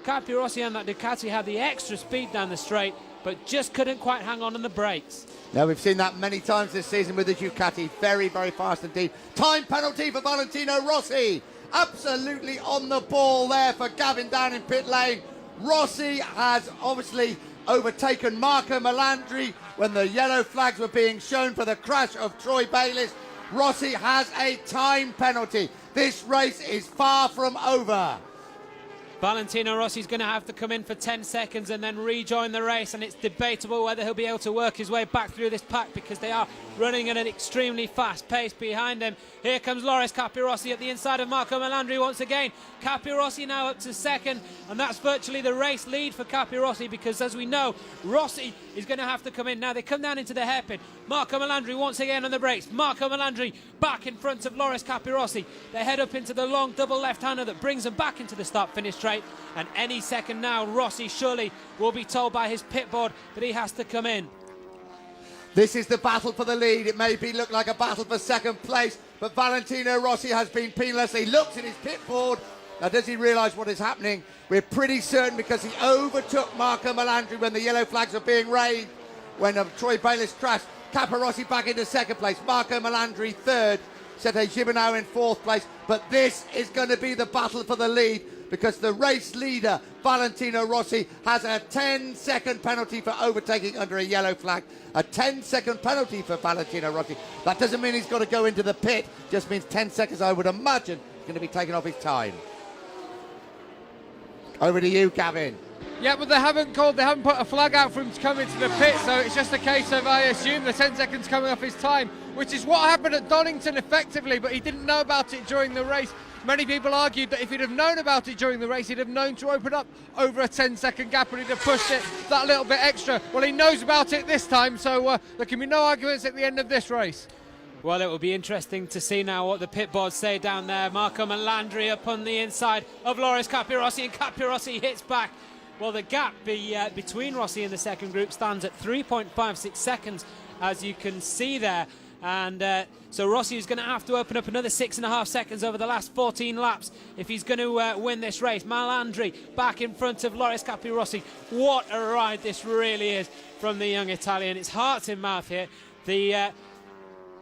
Speaker 1: Capirossi and that Ducati had the extra speed down the straight, but just couldn't quite hang on the brakes.
Speaker 3: Now, we've seen that many times this season with the Ducati. Very, very fast indeed. Time penalty for Valentino Rossi. Absolutely on the ball there for Gavin down in pit lane. Rossi has obviously overtaken Marco Melandri when the yellow flags were being shown for the crash of Troy Bayliss. Rossi has a time penalty. This race is far from over.
Speaker 1: Valentino Rossi's going to have to come in for 10 seconds and then rejoin the race, and it's debatable whether he'll be able to work his way back through this pack, because they are running at an extremely fast pace behind him. Here comes Loris Capirossi at the inside of Marco Melandri once again. Capirossi now up to second, and that's virtually the race lead for Capirossi, because as we know, Rossi is going to have to come in. Now they come down into the hairpin. Marco Melandri once again on the brakes. Marco Melandri back in front of Loris Capirossi. They head up into the long double left-hander that brings them back into the start-finish straight, and any second now Rossi surely will be told by his pit board that he has to come in.
Speaker 3: This is the battle for the lead. It may look like a battle for second place, but Valentino Rossi has been penalised. He looks at his pit board. Now, does he realise what is happening? We're pretty certain, because he overtook Marco Melandri when the yellow flags are being raised, when Troy Bayliss crashed. Capirossi back into second place. Marco Melandri third. Sete Gibernau in fourth place. But this is going to be the battle for the lead, because the race leader, Valentino Rossi, has a 10-second penalty for overtaking under a yellow flag. A 10-second penalty for Valentino Rossi. That doesn't mean he's got to go into the pit. Just means 10 seconds, I would imagine, is going to be taken off his time. Over to you, Gavin.
Speaker 2: Yeah, but they haven't put a flag out for him to come into the pit, so it's just a case of, I assume, the 10 seconds coming off his time, which is what happened at Donington effectively, but he didn't know about it during the race. Many people argued that if he'd have known about it during the race, he'd have known to open up over a 10-second gap, and he'd have pushed it that little bit extra. Well, he knows about it this time, so there can be no arguments at the end of this race.
Speaker 1: Well, it will be interesting to see now what the pit boards say down there. Marco Melandri up on the inside of Loris Capirossi, and Capirossi hits back. Well, the gap between Rossi and the second group stands at 3.56 seconds, as you can see there. And so Rossi is going to have to open up another 6.5 seconds over the last 14 laps if he's going to win this race. Melandri back in front of Loris Capirossi. What a ride this really is from the young Italian. It's heart in mouth here. The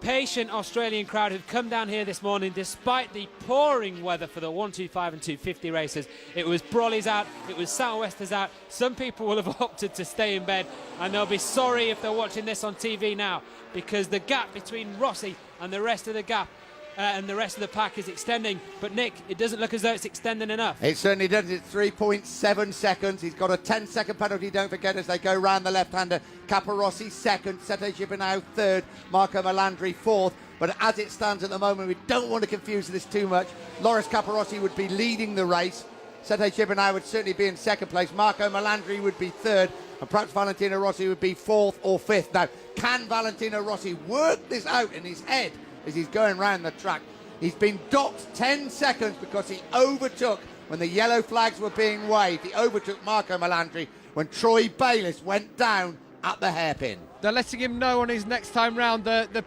Speaker 1: patient Australian crowd who've come down here this morning despite the pouring weather for the 125 and 250 races. It was brollies out, it was sou'westers out. Some people will have opted to stay in bed, and they'll be sorry if they're watching this on TV now, because the gap between Rossi and the rest of the gap and the rest of the pack is extending. But Nick, it doesn't look as though it's extending enough.
Speaker 3: It certainly does. It's 3.7 seconds. He's got a 10-second penalty, don't forget, as they go round the left-hander. Capirossi second, Sete Gibernau third, Marco Melandri fourth. But as it stands at the moment, we don't want to confuse this too much. Loris Capirossi would be leading the race. Sete Gibernau would certainly be in second place. Marco Melandri would be third, and perhaps Valentino Rossi would be fourth or fifth. Now, can Valentino Rossi work this out in his head as he's going round the track? He's been docked 10 seconds because he overtook when the yellow flags were being waved. He overtook Marco Melandri when Troy Bayliss went down at the hairpin.
Speaker 2: They're letting him know on his next time round. The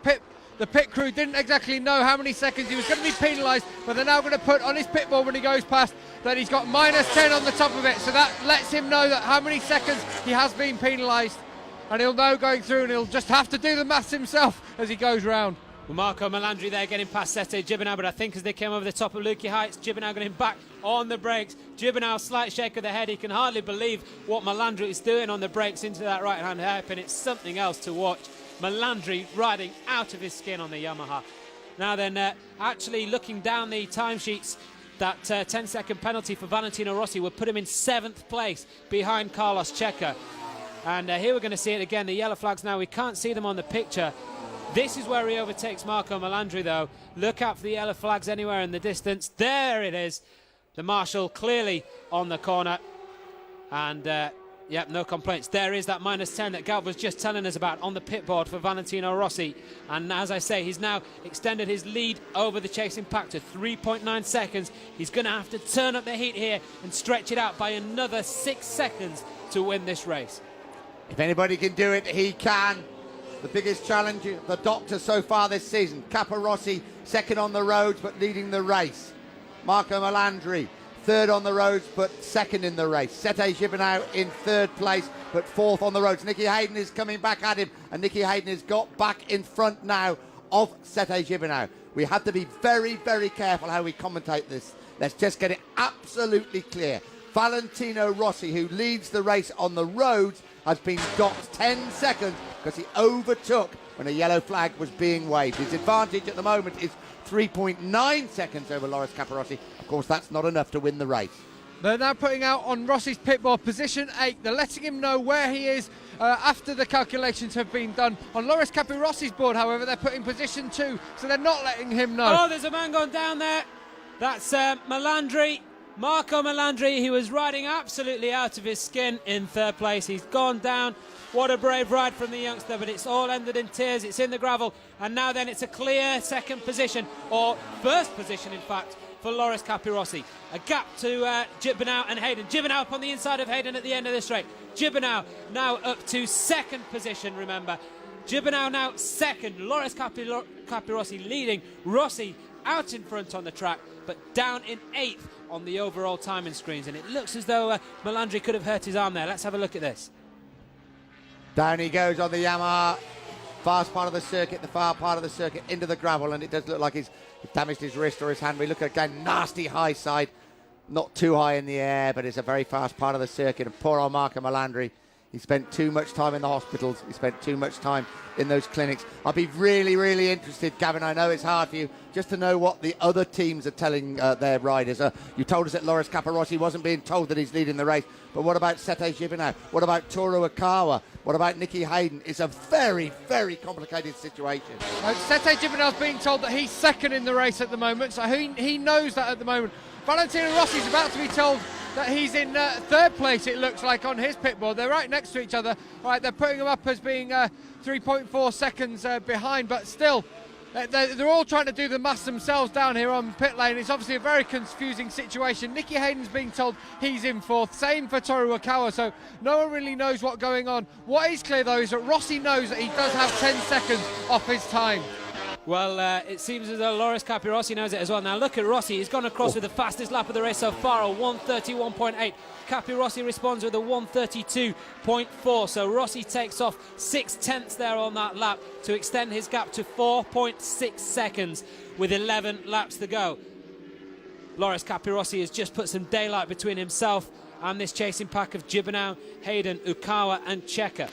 Speaker 2: pit crew didn't exactly know how many seconds he was going to be penalised, but they're now going to put on his pit board when he goes past that he's got -10 on the top of it, so that lets him know that how many seconds he has been penalised, and he'll know going through, and he'll just have to do the maths himself as he goes round.
Speaker 1: Well, Marco Melandri there getting past Sete Gibernau, but I think as they came over the top of Lukey Heights, Gibernau got him back on the brakes. Gibernau, slight shake of the head. He can hardly believe what Melandri is doing on the brakes into that right-hand hairpin. It's something else to watch. Melandri riding out of his skin on the Yamaha. Now then, actually looking down the timesheets, that 10-second penalty for Valentino Rossi would put him in 7th place behind Carlos Checa. And here we're going to see it again, the yellow flags now. We can't see them on the picture. This is where he overtakes Marco Melandri, though. Look out for the yellow flags anywhere in the distance. There it is. The marshal clearly on the corner. And, yep, no complaints. There is that -10 that Galv was just telling us about on the pit board for Valentino Rossi. And as I say, he's now extended his lead over the chasing pack to 3.9 seconds. He's going to have to turn up the heat here and stretch it out by another 6 seconds to win this race.
Speaker 3: If anybody can do it, he can. The biggest challenge, the doctor so far this season. Capirossi second on the roads but leading the race. Marco Melandri third on the roads but second in the race. Sete Gibernau in third place but fourth on the roads. Nicky Hayden is coming back at him, and Nicky Hayden has got back in front now of Sete Gibernau. We have to be very, very careful how we commentate this. Let's just get it absolutely clear. Valentino Rossi, who leads the race on the roads, has been docked 10 seconds because he overtook when a yellow flag was being waved. His advantage at the moment is 3.9 seconds over Loris Capirossi. Of course, that's not enough to win the race.
Speaker 2: They're now putting out on Rossi's pit board position 8. They're letting him know where he is after the calculations have been done. On Loris Capirossi's board, however, they're putting position 2, so they're not letting him know.
Speaker 1: Oh, there's a man gone down there. That's Melandri. Marco Melandri, he was riding absolutely out of his skin in third place. He's gone down. What a brave ride from the youngster, but it's all ended in tears. It's in the gravel, and now then it's a clear second position, or first position, in fact, for Loris Capirossi. A gap to Gibernau and Hayden. Gibernau up on the inside of Hayden at the end of this straight. Gibernau now up to second position, remember. Gibernau now second. Loris Capirossi leading. Rossi out in front on the track, but down in 8th on the overall timing screens, and it looks as though Melandri could have hurt his arm there. Let's have a look at this.
Speaker 3: Down he goes on the Yamaha, fast part of the circuit, the far part of the circuit, into the gravel, and it does look like he's damaged his wrist or his hand. We look at, again, nasty high side, not too high in the air, but it's a very fast part of the circuit, and poor old Marco Melandri. He spent too much time in the hospitals. He spent too much time in those clinics. I'll be really, really interested, Gavin. I know it's hard for you, just to know what the other teams are telling their riders. You told us that Loris Capirossi wasn't being told that he's leading the race. But what about Sete Gibernau? What about Toru Okawa? What about Nicky Hayden? It's a very, very complicated situation.
Speaker 2: Sete Gibernau's being told that he's second in the race at the moment, so he knows that at the moment. Valentino Rossi's about to be told that he's in third place, it looks like, on his pit board. They're right next to each other. Right, they're putting him up as being 3.4 seconds behind, but still, they're all trying to do the maths themselves down here on pit lane. It's obviously a very confusing situation. Nicky Hayden's being told he's in fourth, same for Toru Okawa, so no one really knows what's going on. What is clear, though, is that Rossi knows that he does have 10 seconds off his time.
Speaker 1: Well, it seems as though Loris Capirossi knows it as well. Now look at Rossi. He's gone across with the fastest lap of the race so far, a 1:31.8. Capirossi responds with a 1:32.4. So Rossi takes off 6/10 there on that lap to extend his gap to 4.6 seconds with 11 laps to go. Loris Capirossi has just put some daylight between himself and this chasing pack of Gibernau, Hayden, Ukawa and Checker.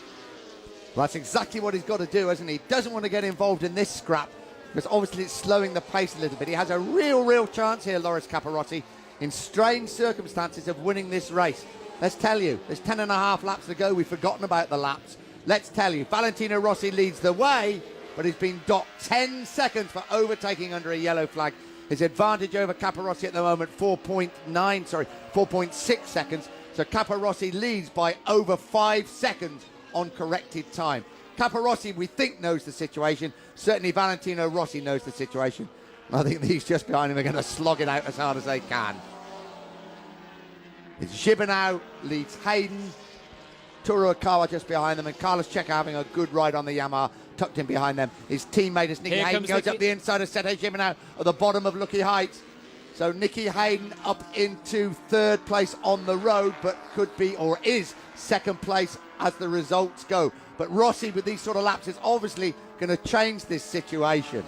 Speaker 3: Well, that's exactly what he's got to do, hasn't he? He doesn't want to get involved in this scrap because obviously it's slowing the pace a little bit. He has a real chance here, Loris Capirossi, in strange circumstances of winning this race. Let's tell you, there's 10.5 laps to go. We've forgotten about the laps. Let's tell you, Valentino Rossi leads the way, but he's been docked 10 seconds for overtaking under a yellow flag. His advantage over Capirossi at the moment, 4.6 seconds. So Capirossi leads by over 5 seconds on corrected time. Capirossi, we think, knows the situation. Certainly Valentino Rossi knows the situation. I think these just behind him are going to slog it out as hard as they can. It's Gibernau leads Hayden. Toru Okawa just behind them, and Carlos Checa having a good ride on the Yamaha, tucked in behind them. His teammate is Nicky Hayden, goes up the inside of Sete Gibernau at the bottom of Lucky Heights. So Nicky Hayden up into third place on the road, but could be or is second place as the results go. But Rossi, with these sort of laps, is obviously going to change this situation.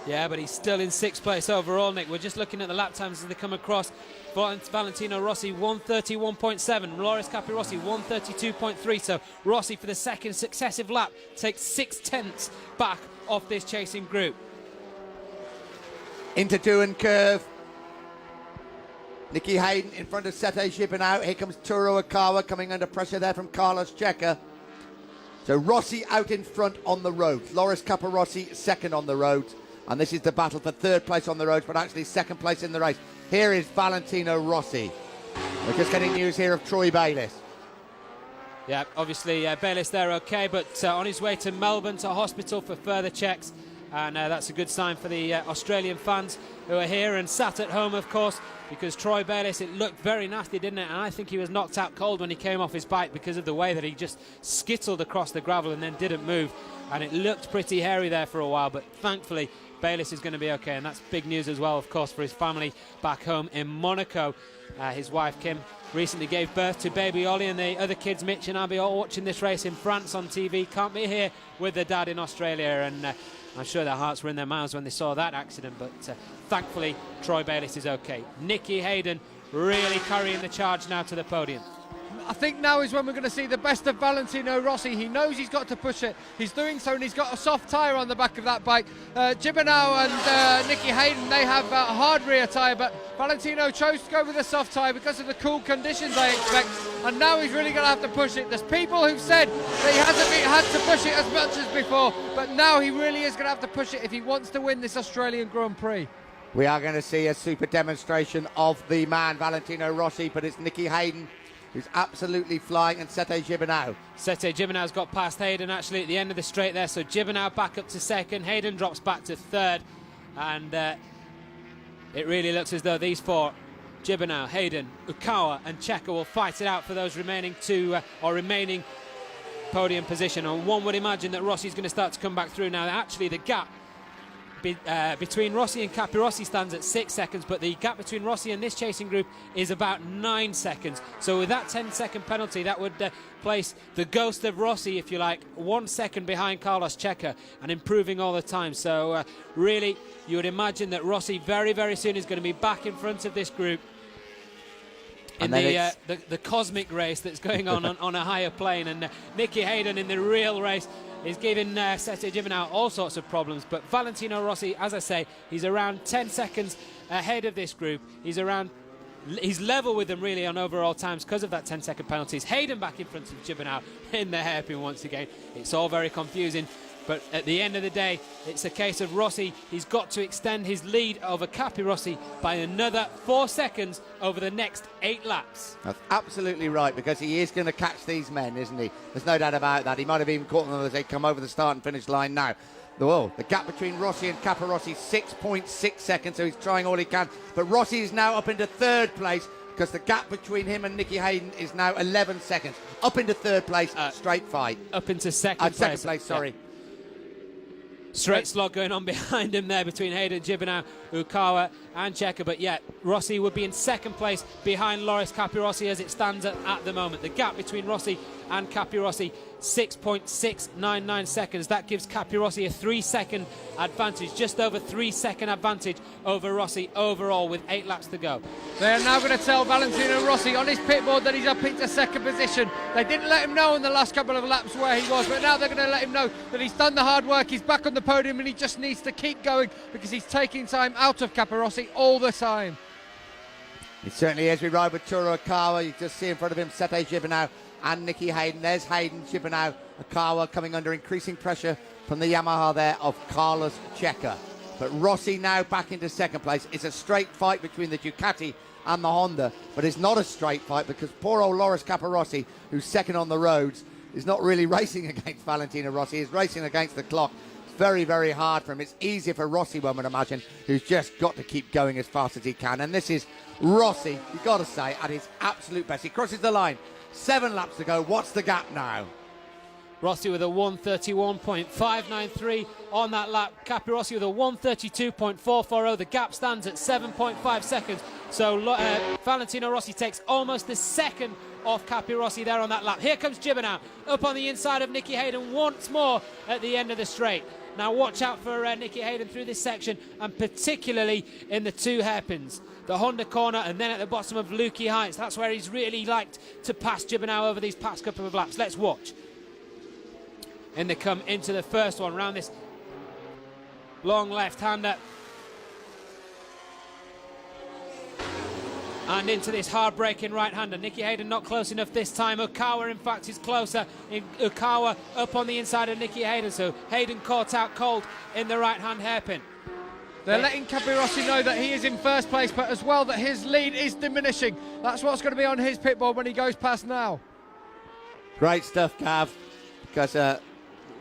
Speaker 1: Yeah, but he's still in 6th place overall, Nick. We're just looking at the lap times as they come across. Valentino Rossi 1:31.7, Loris Capirossi 1:32.3. So Rossi, for the second successive lap, takes 6/10 back off this chasing group.
Speaker 3: Into Duan curve. Nicky Hayden in front of Sete Gibernau. Here comes Toru Okawa coming under pressure there from Carlos Checa. So Rossi out in front on the roads. Loris Capirossi second on the roads. And this is the battle for third place on the roads, but actually second place in the race. Here is Valentino Rossi. We're just getting news here of Troy Bayliss.
Speaker 1: Yeah, obviously Bayliss there okay, but on his way to Melbourne to hospital for further checks. And that's a good sign for the Australian fans who are here and sat at home, of course, because Troy Bayliss, it looked very nasty, didn't it? And I think he was knocked out cold when he came off his bike because of the way that he just skittled across the gravel and then didn't move. And it looked pretty hairy there for a while, but thankfully Bayliss is going to be okay. And that's big news as well, of course, for his family back home in Monaco. His wife, Kim, recently gave birth to baby Ollie, and the other kids, Mitch and Abby, all watching this race in France on TV. Can't be here with their dad in Australia, and I'm sure their hearts were in their mouths when they saw that accident, but thankfully Troy Bayliss is okay. Nicky Hayden really carrying the charge now to the podium.
Speaker 2: I think now is when we're going to see the best of Valentino Rossi. He knows he's got to push it. He's doing so, and he's got a soft tyre on the back of that bike. Gibernau and Nicky Hayden, they have a hard rear tyre, but Valentino chose to go with a soft tyre because of the cool conditions, I expect. And now he's really going to have to push it. There's people who've said that he hasn't had to push it as much as before, but now he really is going to have to push it if he wants to win this Australian Grand Prix.
Speaker 3: We are going to see a super demonstration of the man, Valentino Rossi, but it's Nicky Hayden who's absolutely flying, and Sete Gibernau.
Speaker 1: Sete Gibernau's got past Hayden actually at the end of the straight there, so Gibernau back up to second, Hayden drops back to third, and it really looks as though these four, Gibernau, Hayden, Ukawa and Checa, will fight it out for those remaining remaining podium position. And one would imagine that Rossi's going to start to come back through now. Actually, the gap between Rossi and Capirossi stands at 6 seconds, but the gap between Rossi and this chasing group is about 9 seconds. So with that 10-second penalty, that would place the ghost of Rossi, if you like, 1 second behind Carlos Checa and improving all the time. So really, you would imagine that Rossi very, very soon is going to be back in front of this group in the cosmic race that's going on a higher plane. And Nicky Hayden in the real race is giving Sete Gibernau all sorts of problems, but Valentino Rossi, as I say, he's around 10 seconds ahead of this group. He's level with them really on overall times because of that 10-second penalties. Hayden back in front of Gibernau in the hairpin once again. It's all very confusing, but at the end of the day, it's a case of Rossi. He's got to extend his lead over Capirossi by another 4 seconds over the next 8 laps.
Speaker 3: That's absolutely right, because he is going to catch these men, isn't he? There's no doubt about that. He might have even caught them as they come over the start and finish line now. The gap between Rossi and Capirossi, 6.6 seconds, so he's trying all he can. But Rossi is now up into third place, because the gap between him and Nicky Hayden is now 11 seconds. Up into third place, straight fight.
Speaker 1: Up into second place.
Speaker 3: Second place, sorry.
Speaker 1: Yeah. Straight slog going on behind him there between Hayden, Gibernau, Ukawa and Checker. But yeah, Rossi would be in second place behind Loris Capirossi as it stands at the moment. The gap between Rossi and Capirossi, 6.699 seconds. That gives Capirossi a 3-second advantage, just over 3-second advantage over Rossi overall with 8 laps to go.
Speaker 2: They're now going to tell Valentino Rossi on his pit board that he's up into second position. They didn't let him know in the last couple of laps where he was, but now they're going to let him know that he's done the hard work, he's back on the podium, and he just needs to keep going because he's taking time out of Capirossi all the time.
Speaker 3: It certainly is. We ride with Turo Okawa. You just see in front of him Sete Gibernau and Nicky Hayden. There's Hayden, Gibernau, Okawa coming under increasing pressure from the Yamaha there of Carlos Checker. But Rossi now back into second place. It's a straight fight between the Ducati and the Honda, but it's not a straight fight because poor old Loris Capirossi, who's second on the roads, is not really racing against Valentino Rossi. He's racing against the clock. It's very, very hard for him. It's easier for Rossi, one would imagine, who's just got to keep going as fast as he can. And this is Rossi, you've got to say, at his absolute best. He crosses the line. 7 laps to go. What's the gap now?
Speaker 1: Rossi with a 1:31.593 on that lap. Capirossi with a 1:32.440. The gap stands at 7.5 seconds. So Valentino Rossi takes almost a second off Capirossi there on that lap. Here comes Gibernau up on the inside of Nicky Hayden once more at the end of the straight. Now watch out for Nicky Hayden through this section, and particularly in the 2 hairpins. The Honda corner and then at the bottom of Lukey Heights. That's where he's really liked to pass Gibernau over these past couple of laps. Let's watch. And they come into the first one round this long left-hander. And into this hard-braking right-hander. Nicky Hayden not close enough this time. Okawa, in fact, is closer. Okawa up on the inside of Nicky Hayden. So Hayden caught out cold in the right-hand hairpin.
Speaker 2: They're letting Capirossi know that he is in first place, but as well that his lead is diminishing. That's what's going to be on his pit board when he goes past now.
Speaker 3: Great stuff, Gav, because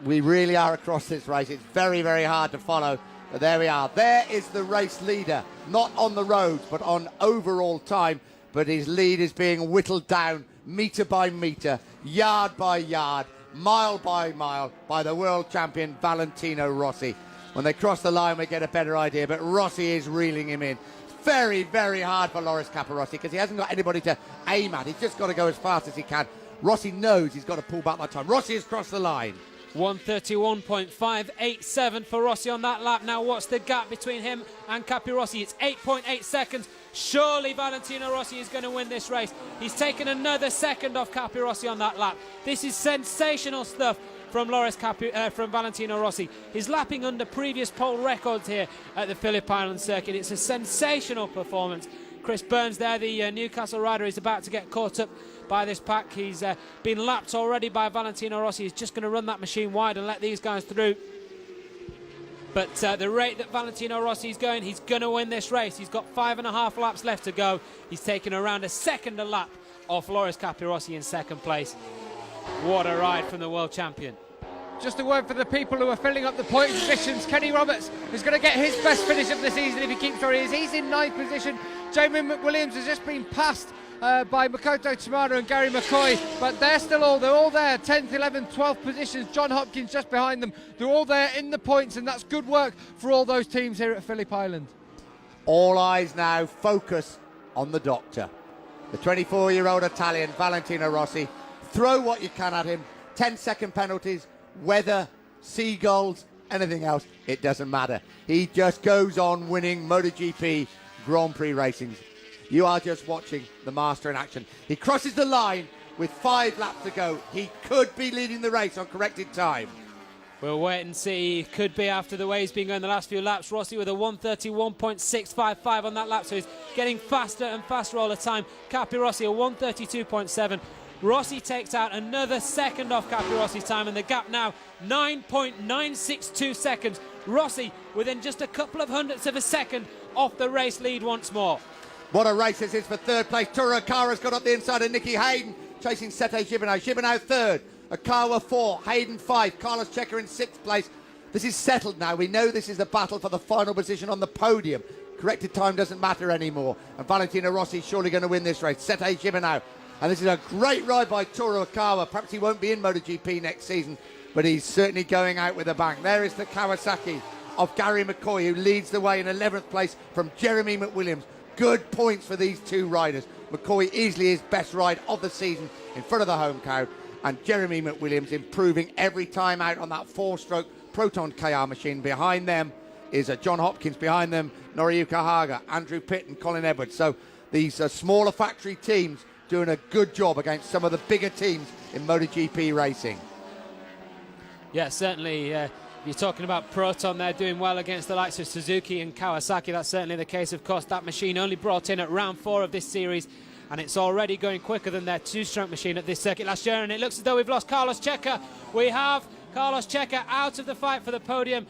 Speaker 3: we really are across this race. It's very, very hard to follow. But there we are. There is the race leader, not on the roads, but on overall time. But his lead is being whittled down metre by metre, yard by yard, mile by mile by the world champion Valentino Rossi. When they cross the line, we get a better idea, but Rossi is reeling him in. Very, very hard for Loris Capirossi because he hasn't got anybody to aim at. He's just got to go as fast as he can. Rossi knows he's got to pull back that time. Rossi has crossed the line.
Speaker 1: 1:31.587 for Rossi on that lap. Now what's the gap between him and Capirossi? It's 8.8 seconds. Surely Valentino Rossi is going to win this race. He's taken another second off Capirossi on that lap. This is sensational stuff from from Valentino Rossi. He's lapping under previous pole records here at the Phillip Island circuit. It's a sensational performance. Chris Burns there, the Newcastle rider, is about to get caught up by this pack. He's been lapped already by Valentino Rossi. He's just going to run that machine wide and let these guys through. But the rate that Valentino Rossi is going, he's going to win this race. He's got 5.5 laps left to go. He's taken around a second a lap off Loris Capirossi in second place. What a ride from the world champion.
Speaker 2: Just a word for the people who are filling up the point positions. Kenny Roberts is going to get his best finish of the season if he keeps where he is. He's in 9th position. Jamie McWilliams has just been passed by Makoto Tamada and Gary McCoy, but they're all there, 10th, 11th, 12th positions. John Hopkins just behind them. They're all there in the points, and that's good work for all those teams here at Phillip Island.
Speaker 3: All eyes now focus on the doctor. The 24-year-old Italian, Valentino Rossi. Throw what you can at him. 10-second penalties, weather, seagulls, anything else, it doesn't matter. He just goes on winning MotoGP Grand Prix racings. You are just watching the master in action. He crosses the line with 5 laps to go. He could be leading the race on corrected time.
Speaker 1: We'll wait and see. Could be after the way he's been going the last few laps. Rossi with a 1:31.655 on that lap, so he's getting faster and faster all the time. Capirossi a 1:32.7. Rossi takes out another second off Capirossi's time, and the gap now 9.962 seconds. Rossi within just a couple of hundredths of a second off the race lead once more.
Speaker 3: What a race this is for third place. Turo Okara's got up the inside of Nicky Hayden, chasing Sete Gibernau. Gibernau third, Okawa 4, Hayden 5, Carlos Checker in 6th place. This is settled now. We know this is the battle for the final position on the podium. Corrected time doesn't matter anymore. And Valentino Rossi is surely going to win this race. Sete Gibernau. And this is a great ride by Turo Okawa. Perhaps he won't be in MotoGP next season, but he's certainly going out with a bang. There is the Kawasaki of Gary McCoy, who leads the way in 11th place from Jeremy McWilliams. Good points for these two riders. McCoy easily his best ride of the season in front of the home crowd, and Jeremy McWilliams improving every time out on that 4-stroke Proton KR machine. Behind them is John Hopkins, behind them Noriyuka Haga, Andrew Pitt and Colin Edwards. So these smaller factory teams doing a good job against some of the bigger teams in MotoGP racing.
Speaker 1: Yeah, certainly. You're talking about Proton, they're doing well against the likes of Suzuki and Kawasaki. That's certainly the case. Of course, that machine only brought in at round 4 of this series, and it's already going quicker than their 2-stroke machine at this circuit last year. And it looks as though we've lost Carlos Checa. We have Carlos Checa out of the fight for the podium,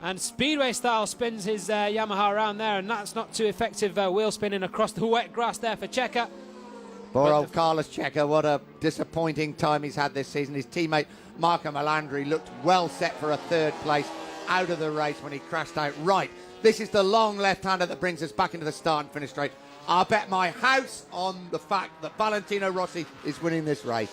Speaker 1: and Speedway style spins his Yamaha around there, and that's not too effective wheel spinning across the wet grass there for Checa.
Speaker 3: Poor old Carlos Checa, what a disappointing time he's had this season. His teammate Marco Melandri looked well set for a 3rd place out of the race when he crashed out. Right, this is the long left-hander that brings us back into the start and finish straight. I'll bet my house on the fact that Valentino Rossi is winning this race.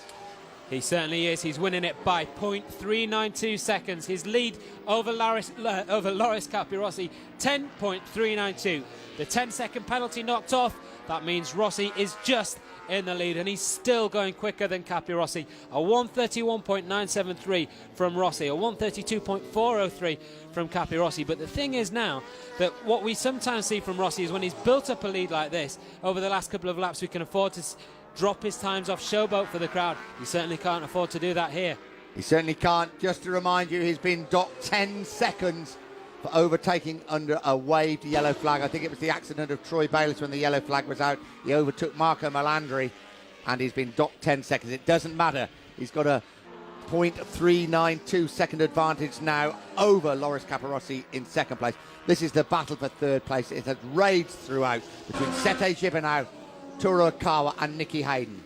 Speaker 1: He certainly is. He's winning it by 0.392 seconds. His lead over Loris Capirossi, 10.392. The 10-second penalty knocked off. That means Rossi is just in the lead, and he's still going quicker than Capirossi. A 131.973 from Rossi, a 132.403 from Capirossi. But the thing is now that what we sometimes see from Rossi is when he's built up a lead like this over the last couple of laps, we can afford to drop his times off, showboat for the crowd. He certainly can't afford to do that here.
Speaker 3: He certainly can't. Just to remind you, he's been docked 10 seconds for overtaking under a waved yellow flag. I think it was the accident of Troy Bayliss when the yellow flag was out. He overtook Marco Melandri, and he's been docked 10 seconds. It doesn't matter. He's got a 0.392 second advantage now over Loris Capirossi in 2nd place. This is the battle for 3rd place. It has raged throughout between Sete Gibernau, Toru Okawa and Nicky Hayden.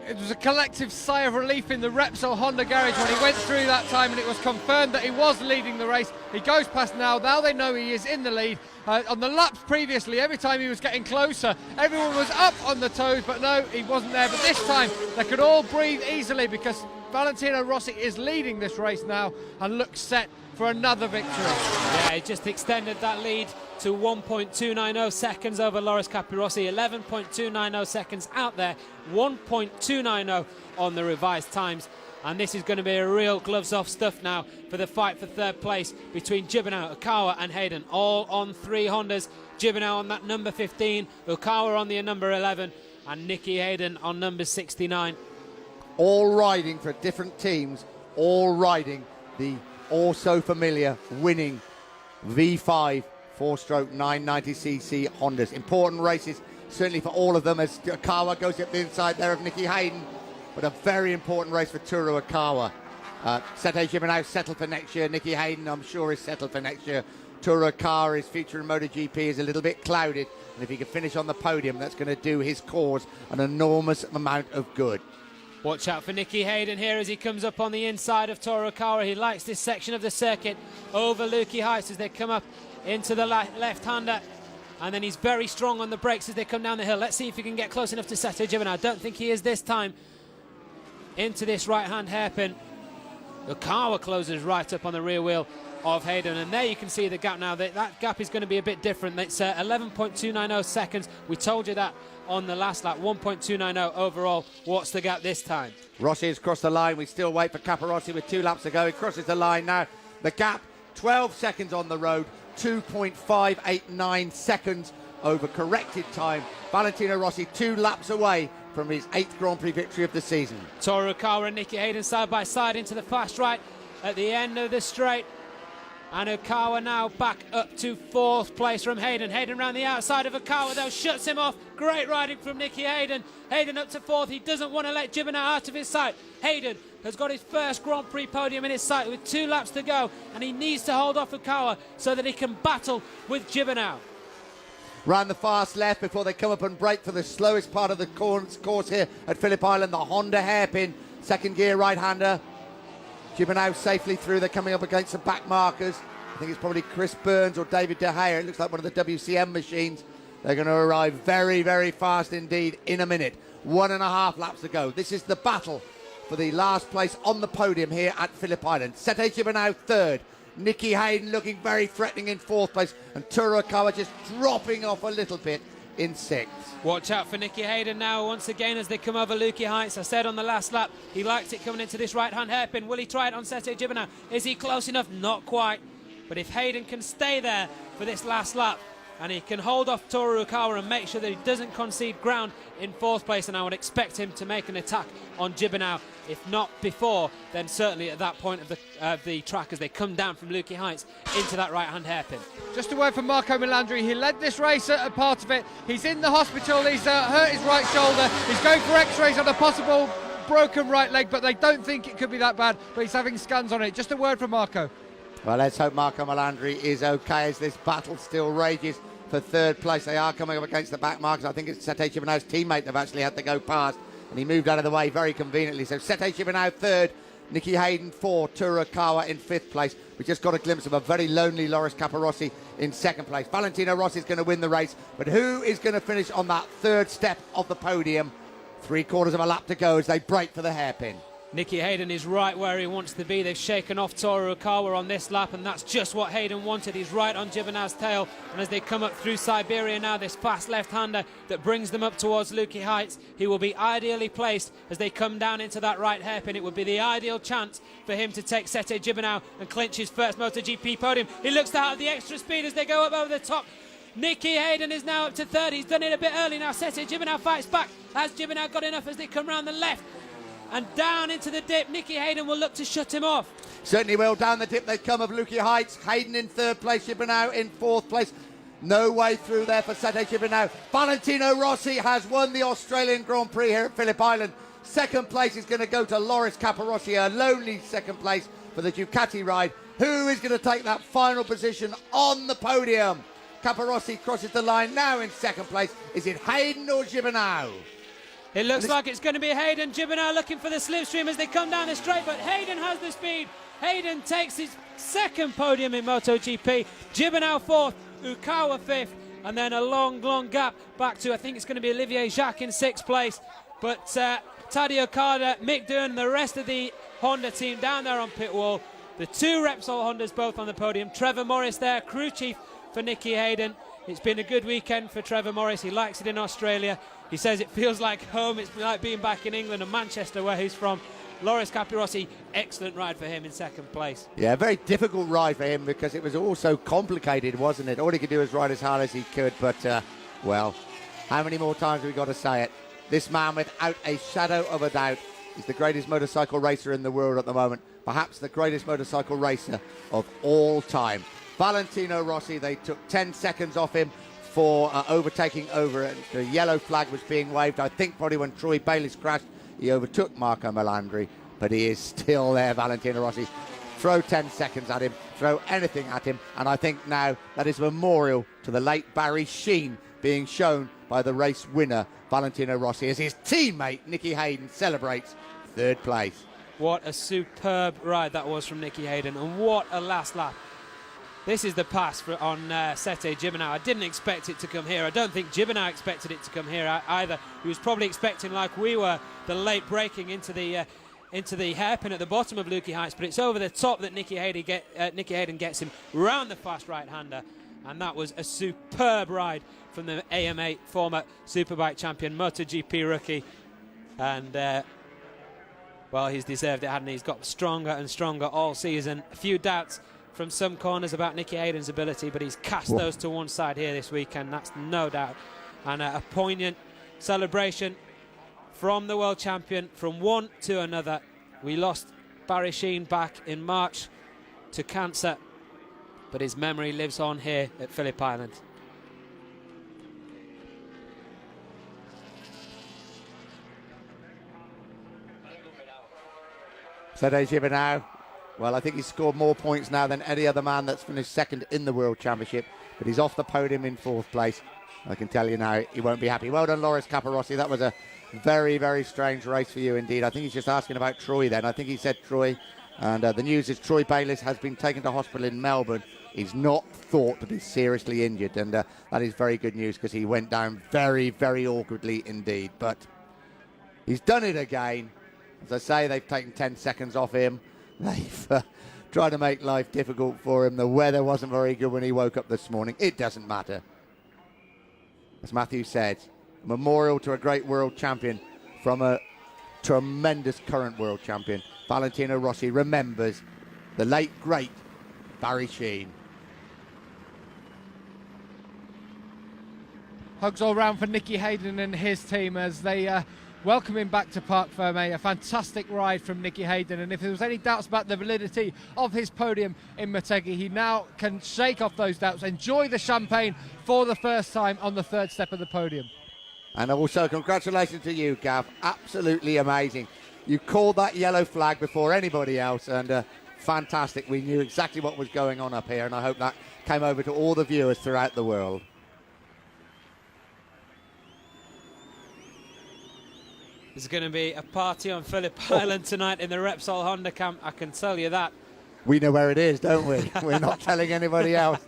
Speaker 2: It was a collective sigh of relief in the Repsol Honda garage when he went through that time, and it was confirmed that he was leading the race. He goes past now they know he is in the lead. On the laps previously, every time he was getting closer, everyone was up on the toes, but no, he wasn't there. But this time they could all breathe easily because Valentino Rossi is leading this race now and looks set for another victory.
Speaker 1: Yeah, he just extended that lead to 1.290 seconds over Loris Capirossi, 11.290 seconds out there, 1.290 on the revised times. And this is going to be a real gloves-off stuff now for the fight for 3rd place between Gibernau, Okawa and Hayden, all on 3 Hondas. Gibernau on that number 15, Okawa on the number 11, and Nicky Hayden on number 69.
Speaker 3: All riding for different teams, all riding the also familiar winning V5 4-stroke 990cc Hondas. Important races, certainly for all of them, as Okawa goes up the inside there of Nicky Hayden, but a very important race for Toru Okawa. Sete Gibernau settled for next year. Nicky Hayden, I'm sure, is settled for next year. Toru Okawa, his future in MotoGP is a little bit clouded, and if he can finish on the podium, that's going to do his cause an enormous amount of good.
Speaker 1: Watch out for Nicky Hayden here as he comes up on the inside of Toru Okawa. He likes this section of the circuit over Lukey Heights as they come up into the left-hander. And then he's very strong on the brakes as they come down the hill. Let's see if he can get close enough to Sete Gibernau. I don't think he is this time. Into this right-hand hairpin. Okawa closes right up on the rear wheel of Hayden. And there you can see the gap now. That gap is going to be a bit different. It's 11.290 seconds. We told you that on the last lap, 1.290 overall. What's the gap this time?
Speaker 3: Rossi has crossed the line. We still wait for Capirossi with 2 laps to go. He crosses the line now. The gap, 12 seconds on the road, 2.589 seconds over corrected time. Valentino Rossi 2 laps away from his 8th Grand Prix victory of the season.
Speaker 1: Toru Okawa and Nicky Hayden side by side into the fast right at the end of the straight. And Okawa now back up to 4th place from Hayden. Hayden round the outside of Okawa though, shuts him off. Great riding from Nicky Hayden. Hayden up to 4th. He doesn't want to let Gibernau out of his sight. Hayden has got his first Grand Prix podium in his sight with 2 laps to go, and he needs to hold off Okawa so that he can battle with Gibernau.
Speaker 3: Round the fast left before they come up and break for the slowest part of the course here at Phillip Island. The Honda hairpin, 2nd gear right-hander. Gibernau safely through. They're coming up against some back markers. I think it's probably Chris Burns or David De Gea. It looks like one of the WCM machines. They're going to arrive very, very fast indeed in a minute. 1.5 laps to go. This is the battle for the last place on the podium here at Phillip Island. Sete Gibernau third. Nicky Hayden looking very threatening in fourth place, and Turukawa just dropping off a little bit in sixth.
Speaker 1: Watch out for Nicky Hayden now once again as they come over Lukey Heights. I said on the last lap he liked it coming into this right-hand hairpin. Will he try it on Sete Gibernau? Is he close enough? Not quite. But if Hayden can stay there for this last lap and he can hold off Toru Ukawa and make sure that he doesn't concede ground in fourth place, and I would expect him to make an attack on Gibernau. If not before, then certainly at that point of the track as they come down from Lukey Heights into that right-hand hairpin.
Speaker 2: Just a word from Marco Melandri. He led this race a part of it. He's in the hospital. He's hurt his right shoulder. He's going for x-rays on a possible broken right leg, but they don't think it could be that bad, but he's having scans on it. Just a word from Marco.
Speaker 3: Well, let's hope Marco Melandri is okay as this battle still rages for third place. They are coming up against the back markers. I think it's Sete Gibernau's teammate they've actually had to go past, and he moved out of the way very conveniently. So Sete Gibernau third, Nicky Hayden fourth, Turukawa in fifth place. We just got a glimpse of a very lonely Loris Capirossi in second place. Valentino Rossi is going to win the race, but who is going to finish on that third step of the podium? 3/4 of a lap to go as they break for the hairpin.
Speaker 1: Nicky Hayden is right where he wants to be. They've shaken off Toru Ukawa on this lap, and that's just what Hayden wanted. He's right on Gibernau's tail, and as they come up through Siberia now, this fast left-hander that brings them up towards Lukey Heights, he will be ideally placed as they come down into that right hairpin. It would be the ideal chance for him to take Sete Gibernau and clinch his first MotoGP podium. He looks to have the extra speed as they go up over the top. Nicky Hayden is now up to third. He's done it a bit early now. Sete Gibernau fights back. Has Gibernau got enough as they come round the left? And down into the dip, Nicky Hayden will look to shut him off.
Speaker 3: Certainly will. Down the dip they come of Lukey Heights. Hayden in third place, Gibernau in fourth place. No way through there for Sete Gibernau. Valentino Rossi has won the Australian Grand Prix here at Phillip Island. Second place is going to go to Loris Capirossi, a lonely second place for the Ducati ride. Who is going to take that final position on the podium? Capirossi crosses the line now in second place. Is it Hayden or Gibernau?
Speaker 1: It looks like it's going to be Hayden. Gibernau looking for the slipstream as they come down the straight, but Hayden has the speed. Hayden takes his second podium in MotoGP. Gibernau fourth, Ukawa fifth, and then a long, long gap back to, I think it's going to be Olivier Jacques in sixth place. But Tadej Okada, Mick Doohan, the rest of the Honda team down there on pit wall. The two Repsol Hondas both on the podium. Trevor Morris there, crew chief for Nicky Hayden. It's been a good weekend for Trevor Morris. He likes it in Australia. He says it feels like home. It's like being back in England and Manchester where he's from. Loris Capirossi, excellent ride for him in second place.
Speaker 3: Yeah, very difficult ride for him because it was all so complicated, wasn't it? All he could do was ride as hard as he could, but, well, how many more times have we got to say it? This man, without a shadow of a doubt, is the greatest motorcycle racer in the world at the moment. Perhaps the greatest motorcycle racer of all time. Valentino Rossi, they took 10 seconds off him for overtaking over it. The yellow flag was being waved. I think probably when Troy Bayliss crashed, he overtook Marco Melandri, but he is still there, Valentino Rossi. Throw 10 seconds at him, throw anything at him, and I think now that is a memorial to the late Barry Sheen being shown by the race winner, Valentino Rossi, as his teammate, Nicky Hayden, celebrates third place.
Speaker 1: What a superb ride that was from Nicky Hayden, and what a last lap. This is the pass on Sete Gibernau. I didn't expect it to come here. I don't think Gibernau expected it to come here either. He was probably expecting, like we were, the late braking into the hairpin at the bottom of Lukey Heights, but it's over the top that Nicky Hayden gets him round the fast right-hander, and that was a superb ride from the AMA former Superbike champion, MotoGP rookie, and well, he's deserved it, hadn't he? He's got stronger and stronger all season. A few doubts from some corners about Nicky Hayden's ability, but he's cast those to one side here this weekend, that's no doubt. And a poignant celebration from the world champion, from one to another. We lost Barry Sheen back in March to cancer, but his memory lives on here at Phillip Island.
Speaker 3: Sete Gibernau, well, I think he's scored more points now than any other man that's finished second in the World Championship, but he's off the podium in fourth place. I can tell you now, he won't be happy. Well done, Loris Capirossi. That was a very, very strange race for you indeed. I think he's just asking about Troy then. I think he said Troy, and the news is Troy Bayliss has been taken to hospital in Melbourne. He's not thought to be seriously injured, and that is very good news because he went down very, very awkwardly indeed. But he's done it again. As I say, they've taken 10 seconds off him. They've tried to make life difficult for him. The weather wasn't very good when he woke up this morning. It doesn't matter. As Matthew said, a memorial to a great world champion from a tremendous current world champion. Valentino Rossi remembers the late, great Barry Sheene.
Speaker 2: Hugs all round for Nicky Hayden and his team as they welcome him back to Parc Fermé. A fantastic ride from Nicky Hayden, and if there was any doubts about the validity of his podium in Motegi, he now can shake off those doubts, enjoy the champagne for the first time on the third step of the podium.
Speaker 3: And also congratulations to you, Gav. Absolutely amazing. You called that yellow flag before anybody else, and fantastic. We knew exactly what was going on up here, and I hope that came over to all the viewers throughout the world.
Speaker 1: There's going to be a party on Phillip Island tonight in the Repsol Honda camp, I can tell you that.
Speaker 3: We know where it is, don't we? We're not telling anybody else.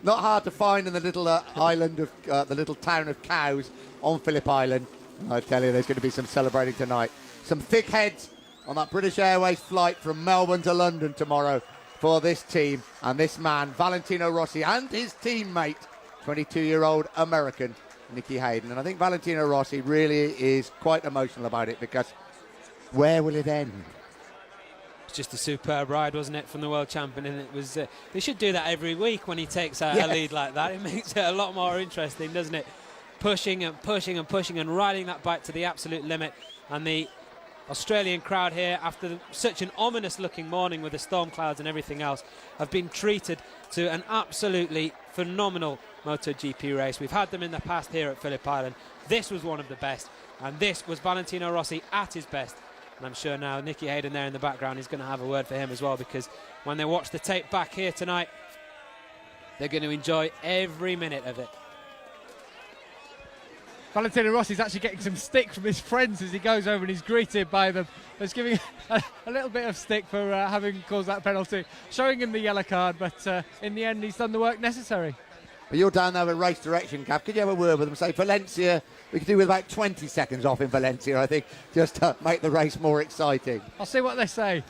Speaker 3: Not hard to find in the little island of the little town of Cows on Phillip Island. I tell you, there's going to be some celebrating tonight. Some thick heads on that British Airways flight from Melbourne to London tomorrow for this team and this man, Valentino Rossi, and his teammate, 22-year-old American Nicky Hayden. And I think Valentino Rossi really is quite emotional about it, because where will it end?
Speaker 1: It's just a superb ride, wasn't it, from the world champion? And it was. They should do that every week when he takes a lead like that. It makes it a lot more interesting, doesn't it? Pushing and pushing and pushing and riding that bike to the absolute limit. And the Australian crowd here, after such an ominous-looking morning with the storm clouds and everything else, have been treated to an absolutely phenomenal MotoGP race. We've had them in the past here at Phillip Island. This was one of the best, and this was Valentino Rossi at his best. And I'm sure now Nicky Hayden there in the background is going to have a word for him as well, because when they watch the tape back here tonight, they're going to enjoy every minute of it.
Speaker 2: Valentino Rossi's actually getting some stick from his friends as he goes over and he's greeted by them. He's giving a little bit of stick for having caused that penalty, showing him the yellow card, but in the end he's done the work necessary.
Speaker 3: Well, you're down there with race direction, Gav. Could you have a word with them? Say Valencia, we could do with about 20 seconds off in Valencia, I think, just to make the race more exciting.
Speaker 2: I'll see what they say.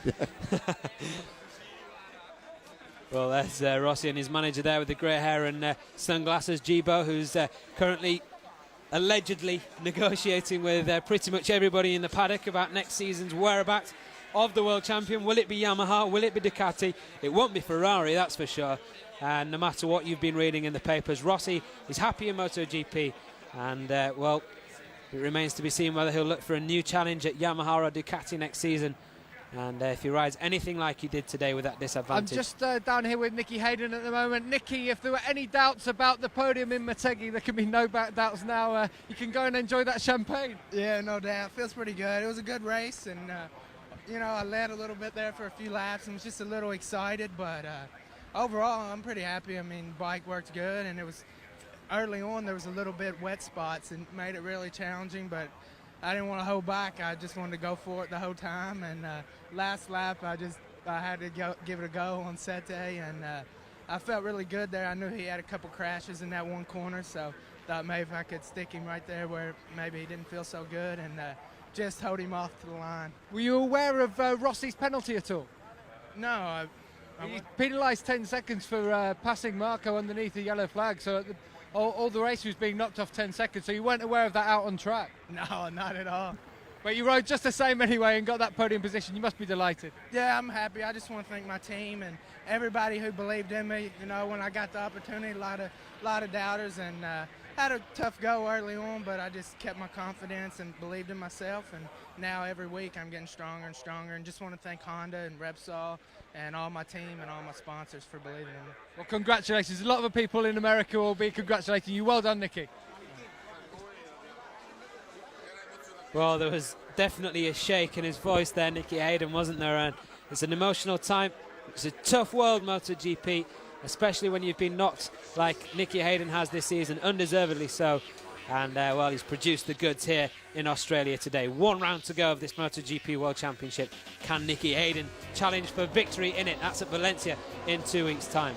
Speaker 1: Well, there's Rossi and his manager there with the grey hair and sunglasses, Jibo, who's currently allegedly negotiating with pretty much everybody in the paddock about next season's whereabouts of the world champion. Will it be Yamaha? Will it be Ducati? It won't be Ferrari, that's for sure. And no matter what you've been reading in the papers, Rossi is happy in MotoGP, and well, it remains to be seen whether he'll look for a new challenge at Yamaha or Ducati next season. And if he rides anything like he did today with that disadvantage.
Speaker 2: I'm just down here with Nicky Hayden at the moment. Nicky, if there were any doubts about the podium in Motegi, there can be no doubts now. You can go and enjoy that champagne.
Speaker 6: Yeah, no doubt. Feels pretty good. It was a good race, and you know, I led a little bit there for a few laps and was just a little excited, but overall I'm pretty happy. I mean, bike worked good, and it was early on there was a little bit wet spots and made it really challenging, but I didn't want to hold back. I just wanted to go for it the whole time, and last lap I had to give it a go on Sete, and I felt really good there. I knew he had a couple crashes in that one corner, so thought maybe if I could stick him right there where maybe he didn't feel so good, and just hold him off to the line.
Speaker 2: Were you aware of Rossi's penalty at all?
Speaker 6: No.
Speaker 2: He penalised 10 seconds for passing Marco underneath the yellow flag, so all the race was being knocked off 10 seconds, so you weren't aware of that out on track?
Speaker 6: No, not at all.
Speaker 2: But you rode just the same anyway and got that podium position. You must be delighted.
Speaker 6: Yeah, I'm happy. I just want to thank my team and everybody who believed in me. You know, when I got the opportunity, a lot of doubters, and had a tough go early on, but I just kept my confidence and believed in myself, and now every week I'm getting stronger and stronger, and just want to thank Honda and Repsol and all my team and all my sponsors for believing in me.
Speaker 2: Well, congratulations. A lot of people in America will be congratulating you. Well done, Nicky.
Speaker 1: Well, there was definitely a shake in his voice there, Nicky Hayden, wasn't there? And it's an emotional time. It's a tough world, MotoGP, especially when you've been knocked like Nicky Hayden has this season, undeservedly so. And, well, he's produced the goods here in Australia today. One round to go of this MotoGP World Championship. Can Nicky Hayden challenge for victory in it? That's at Valencia in 2 weeks' time.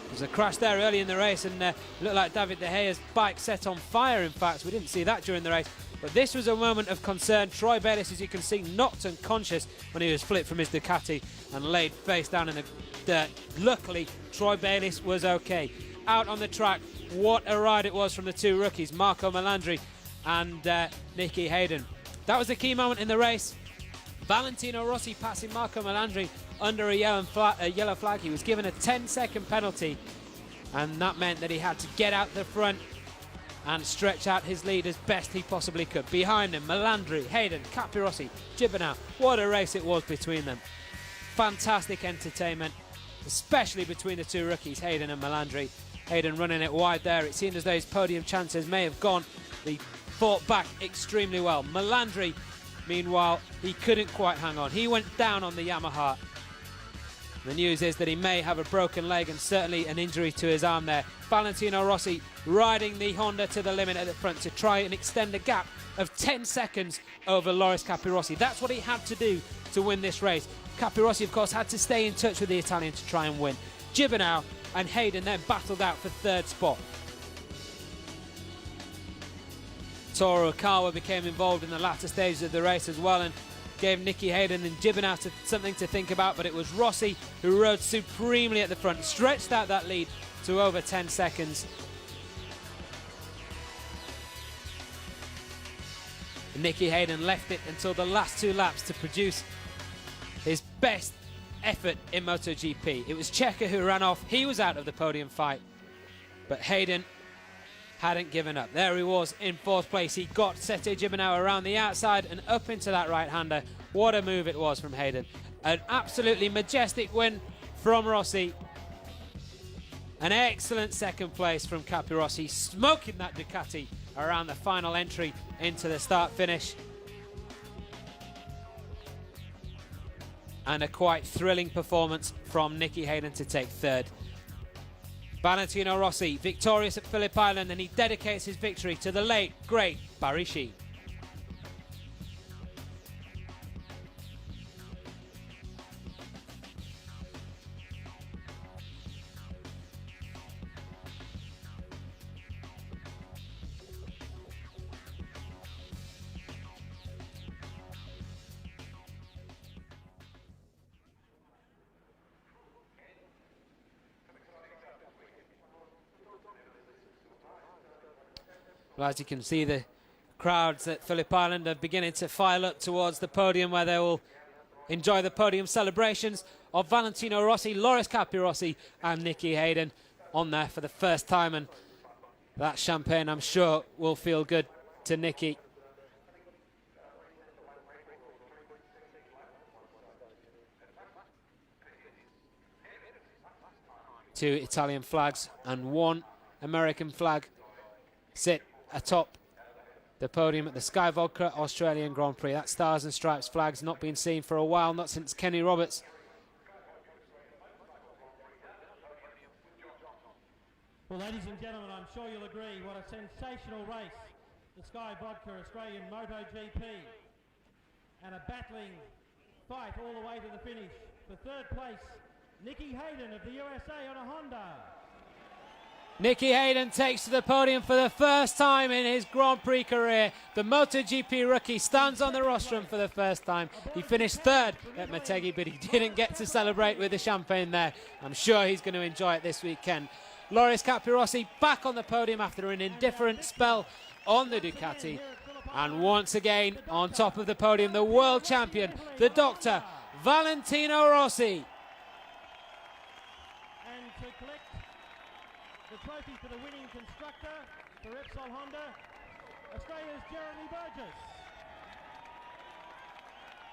Speaker 1: There's a crash there early in the race, and looked like David De Gea's bike set on fire, in fact. We didn't see that during the race. But this was a moment of concern. Troy Bayliss, as you can see, knocked unconscious when he was flipped from his Ducati and laid face down in the dirt. Luckily, Troy Bayliss was okay. Out on the track, what a ride it was from the two rookies, Marco Melandri and Nicky Hayden. That was the key moment in the race. Valentino Rossi passing Marco Melandri under a yellow flag. He was given a 10-second penalty, and that meant that he had to get out the front and stretch out his lead as best he possibly could. Behind him, Melandri, Hayden, Capirossi, Gibernau. What a race it was between them. Fantastic entertainment, especially between the two rookies, Hayden and Melandri. Hayden running it wide there. It seemed as though his podium chances may have gone. He fought back extremely well. Melandri, meanwhile, he couldn't quite hang on. He went down on the Yamaha. The news is that he may have a broken leg and certainly an injury to his arm there. Valentino Rossi riding the Honda to the limit at the front to try and extend a gap of 10 seconds over Loris Capirossi. That's what he had to do to win this race. Capirossi, of course, had to stay in touch with the Italian to try and win. Gibernau and Hayden then battled out for third spot. Toru Okawa became involved in the latter stages of the race as well and gave Nicky Hayden and Gibernau something to think about, but it was Rossi who rode supremely at the front, stretched out that lead to over 10 seconds. Nicky Hayden left it until the last two laps to produce his best effort in MotoGP. It was Checker who ran off. He was out of the podium fight, but Hayden hadn't given up. There he was in fourth place. He got Sete Gibernau around the outside and up into that right-hander. What a move it was from Hayden. An absolutely majestic win from Rossi. An excellent second place from Capirossi, smoking that Ducati around the final entry into the start-finish. And a quite thrilling performance from Nicky Hayden to take third. Valentino Rossi victorious at Phillip Island, and he dedicates his victory to the late, great Barry Sheene. Well, as you can see, the crowds at Phillip Island are beginning to file up towards the podium, where they will enjoy the podium celebrations of Valentino Rossi, Loris Capirossi and Nicky Hayden on there for the first time, and that champagne, I'm sure, will feel good to Nicky. Two Italian flags and one American flag sit atop the podium at the Sky Vodka Australian Grand Prix. That Stars and Stripes flag's not been seen for a while, not since Kenny Roberts.
Speaker 7: Well, ladies and gentlemen, I'm sure you'll agree what a sensational race the Sky Vodka Australian MotoGP, and a battling fight all the way to the finish. For third place, Nicky Hayden of the USA on a Honda.
Speaker 1: Nicky Hayden takes to the podium for the first time in his Grand Prix career. The MotoGP rookie stands on the rostrum for the first time. He finished third at Motegi, but he didn't get to celebrate with the champagne there. I'm sure he's going to enjoy it this weekend. Loris Capirossi back on the podium after an indifferent spell on the Ducati. And once again on top of the podium, the world champion, the Doctor, Valentino Rossi.
Speaker 7: The trophy for the winning constructor for Repsol Honda, Australia's Jeremy Burgess.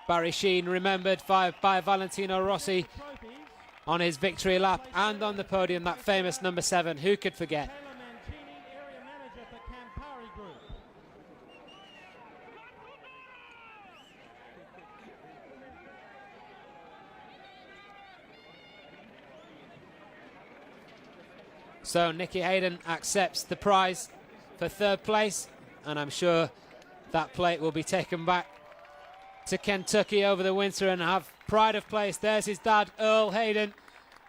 Speaker 1: Barry Sheene remembered by Valentino Rossi on his victory lap and on the podium, that famous number 7. Who could forget?
Speaker 7: Area manager for Campari Group.
Speaker 1: So Nicky Hayden accepts the prize for third place, and I'm sure that plate will be taken back to Kentucky over the winter and have pride of place. There's his dad, Earl Hayden,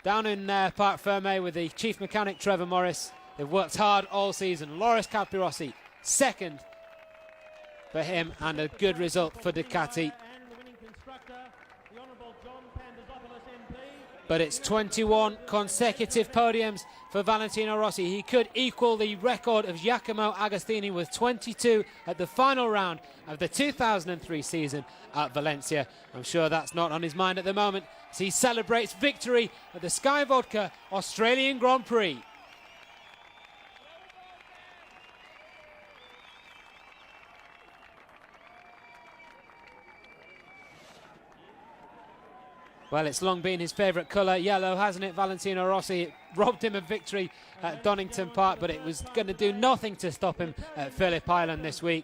Speaker 1: down in Parc Ferme with the chief mechanic, Trevor Morris. They've worked hard all season. Loris Capirossi, second for him and a good result for Ducati. But it's 21 consecutive podiums for Valentino Rossi. He could equal the record of Giacomo Agostini with 22 at the final round of the 2003 season at Valencia. I'm sure that's not on his mind at the moment as he celebrates victory at the Sky Vodka Australian Grand Prix. Well, it's long been his favourite colour, yellow, hasn't it, Valentino Rossi? It robbed him of victory at Donington Park, but it was going to do nothing to stop him at Phillip Island this week.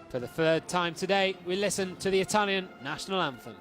Speaker 1: For the third time today, we listen to the Italian national anthem.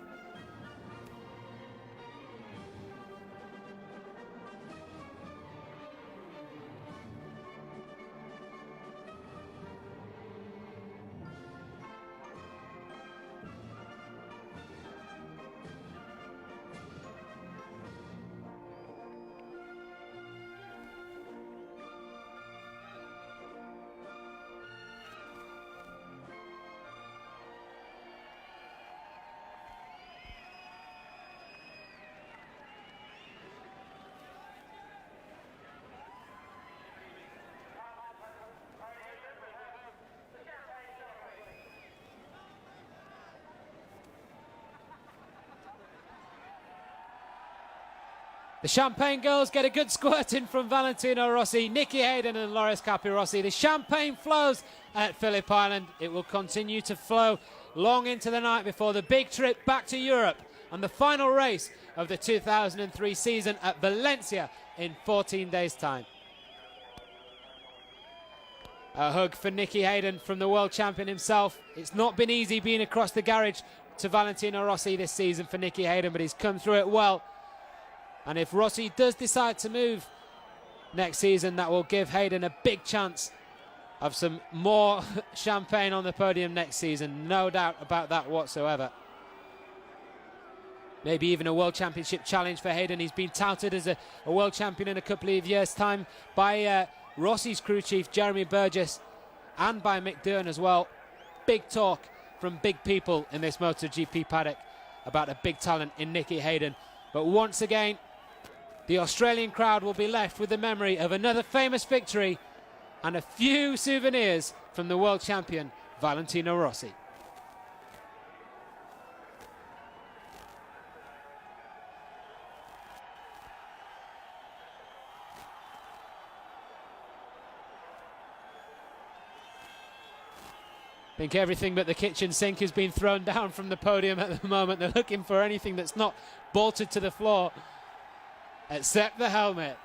Speaker 1: The Champagne girls get a good squirt in from Valentino Rossi, Nicky Hayden and Loris Capirossi. The champagne flows at Phillip Island. It will continue to flow long into the night before the big trip back to Europe and the final race of the 2003 season at Valencia in 14 days' time. A hug for Nicky Hayden from the world champion himself. It's not been easy being across the garage to Valentino Rossi this season for Nicky Hayden, but he's come through it well. And if Rossi does decide to move next season, that will give Hayden a big chance of some more champagne on the podium next season. No doubt about that whatsoever. Maybe even a World Championship challenge for Hayden. He's been touted as a World Champion in a couple of years' time by Rossi's crew chief, Jeremy Burgess, and by Mick Doohan as well. Big talk from big people in this MotoGP paddock about a big talent in Nicky Hayden. But once again, the Australian crowd will be left with the memory of another famous victory and a few souvenirs from the world champion, Valentino Rossi. I think everything but the kitchen sink has been thrown down from the podium at the moment. They're looking for anything that's not bolted to the floor, except the helmet.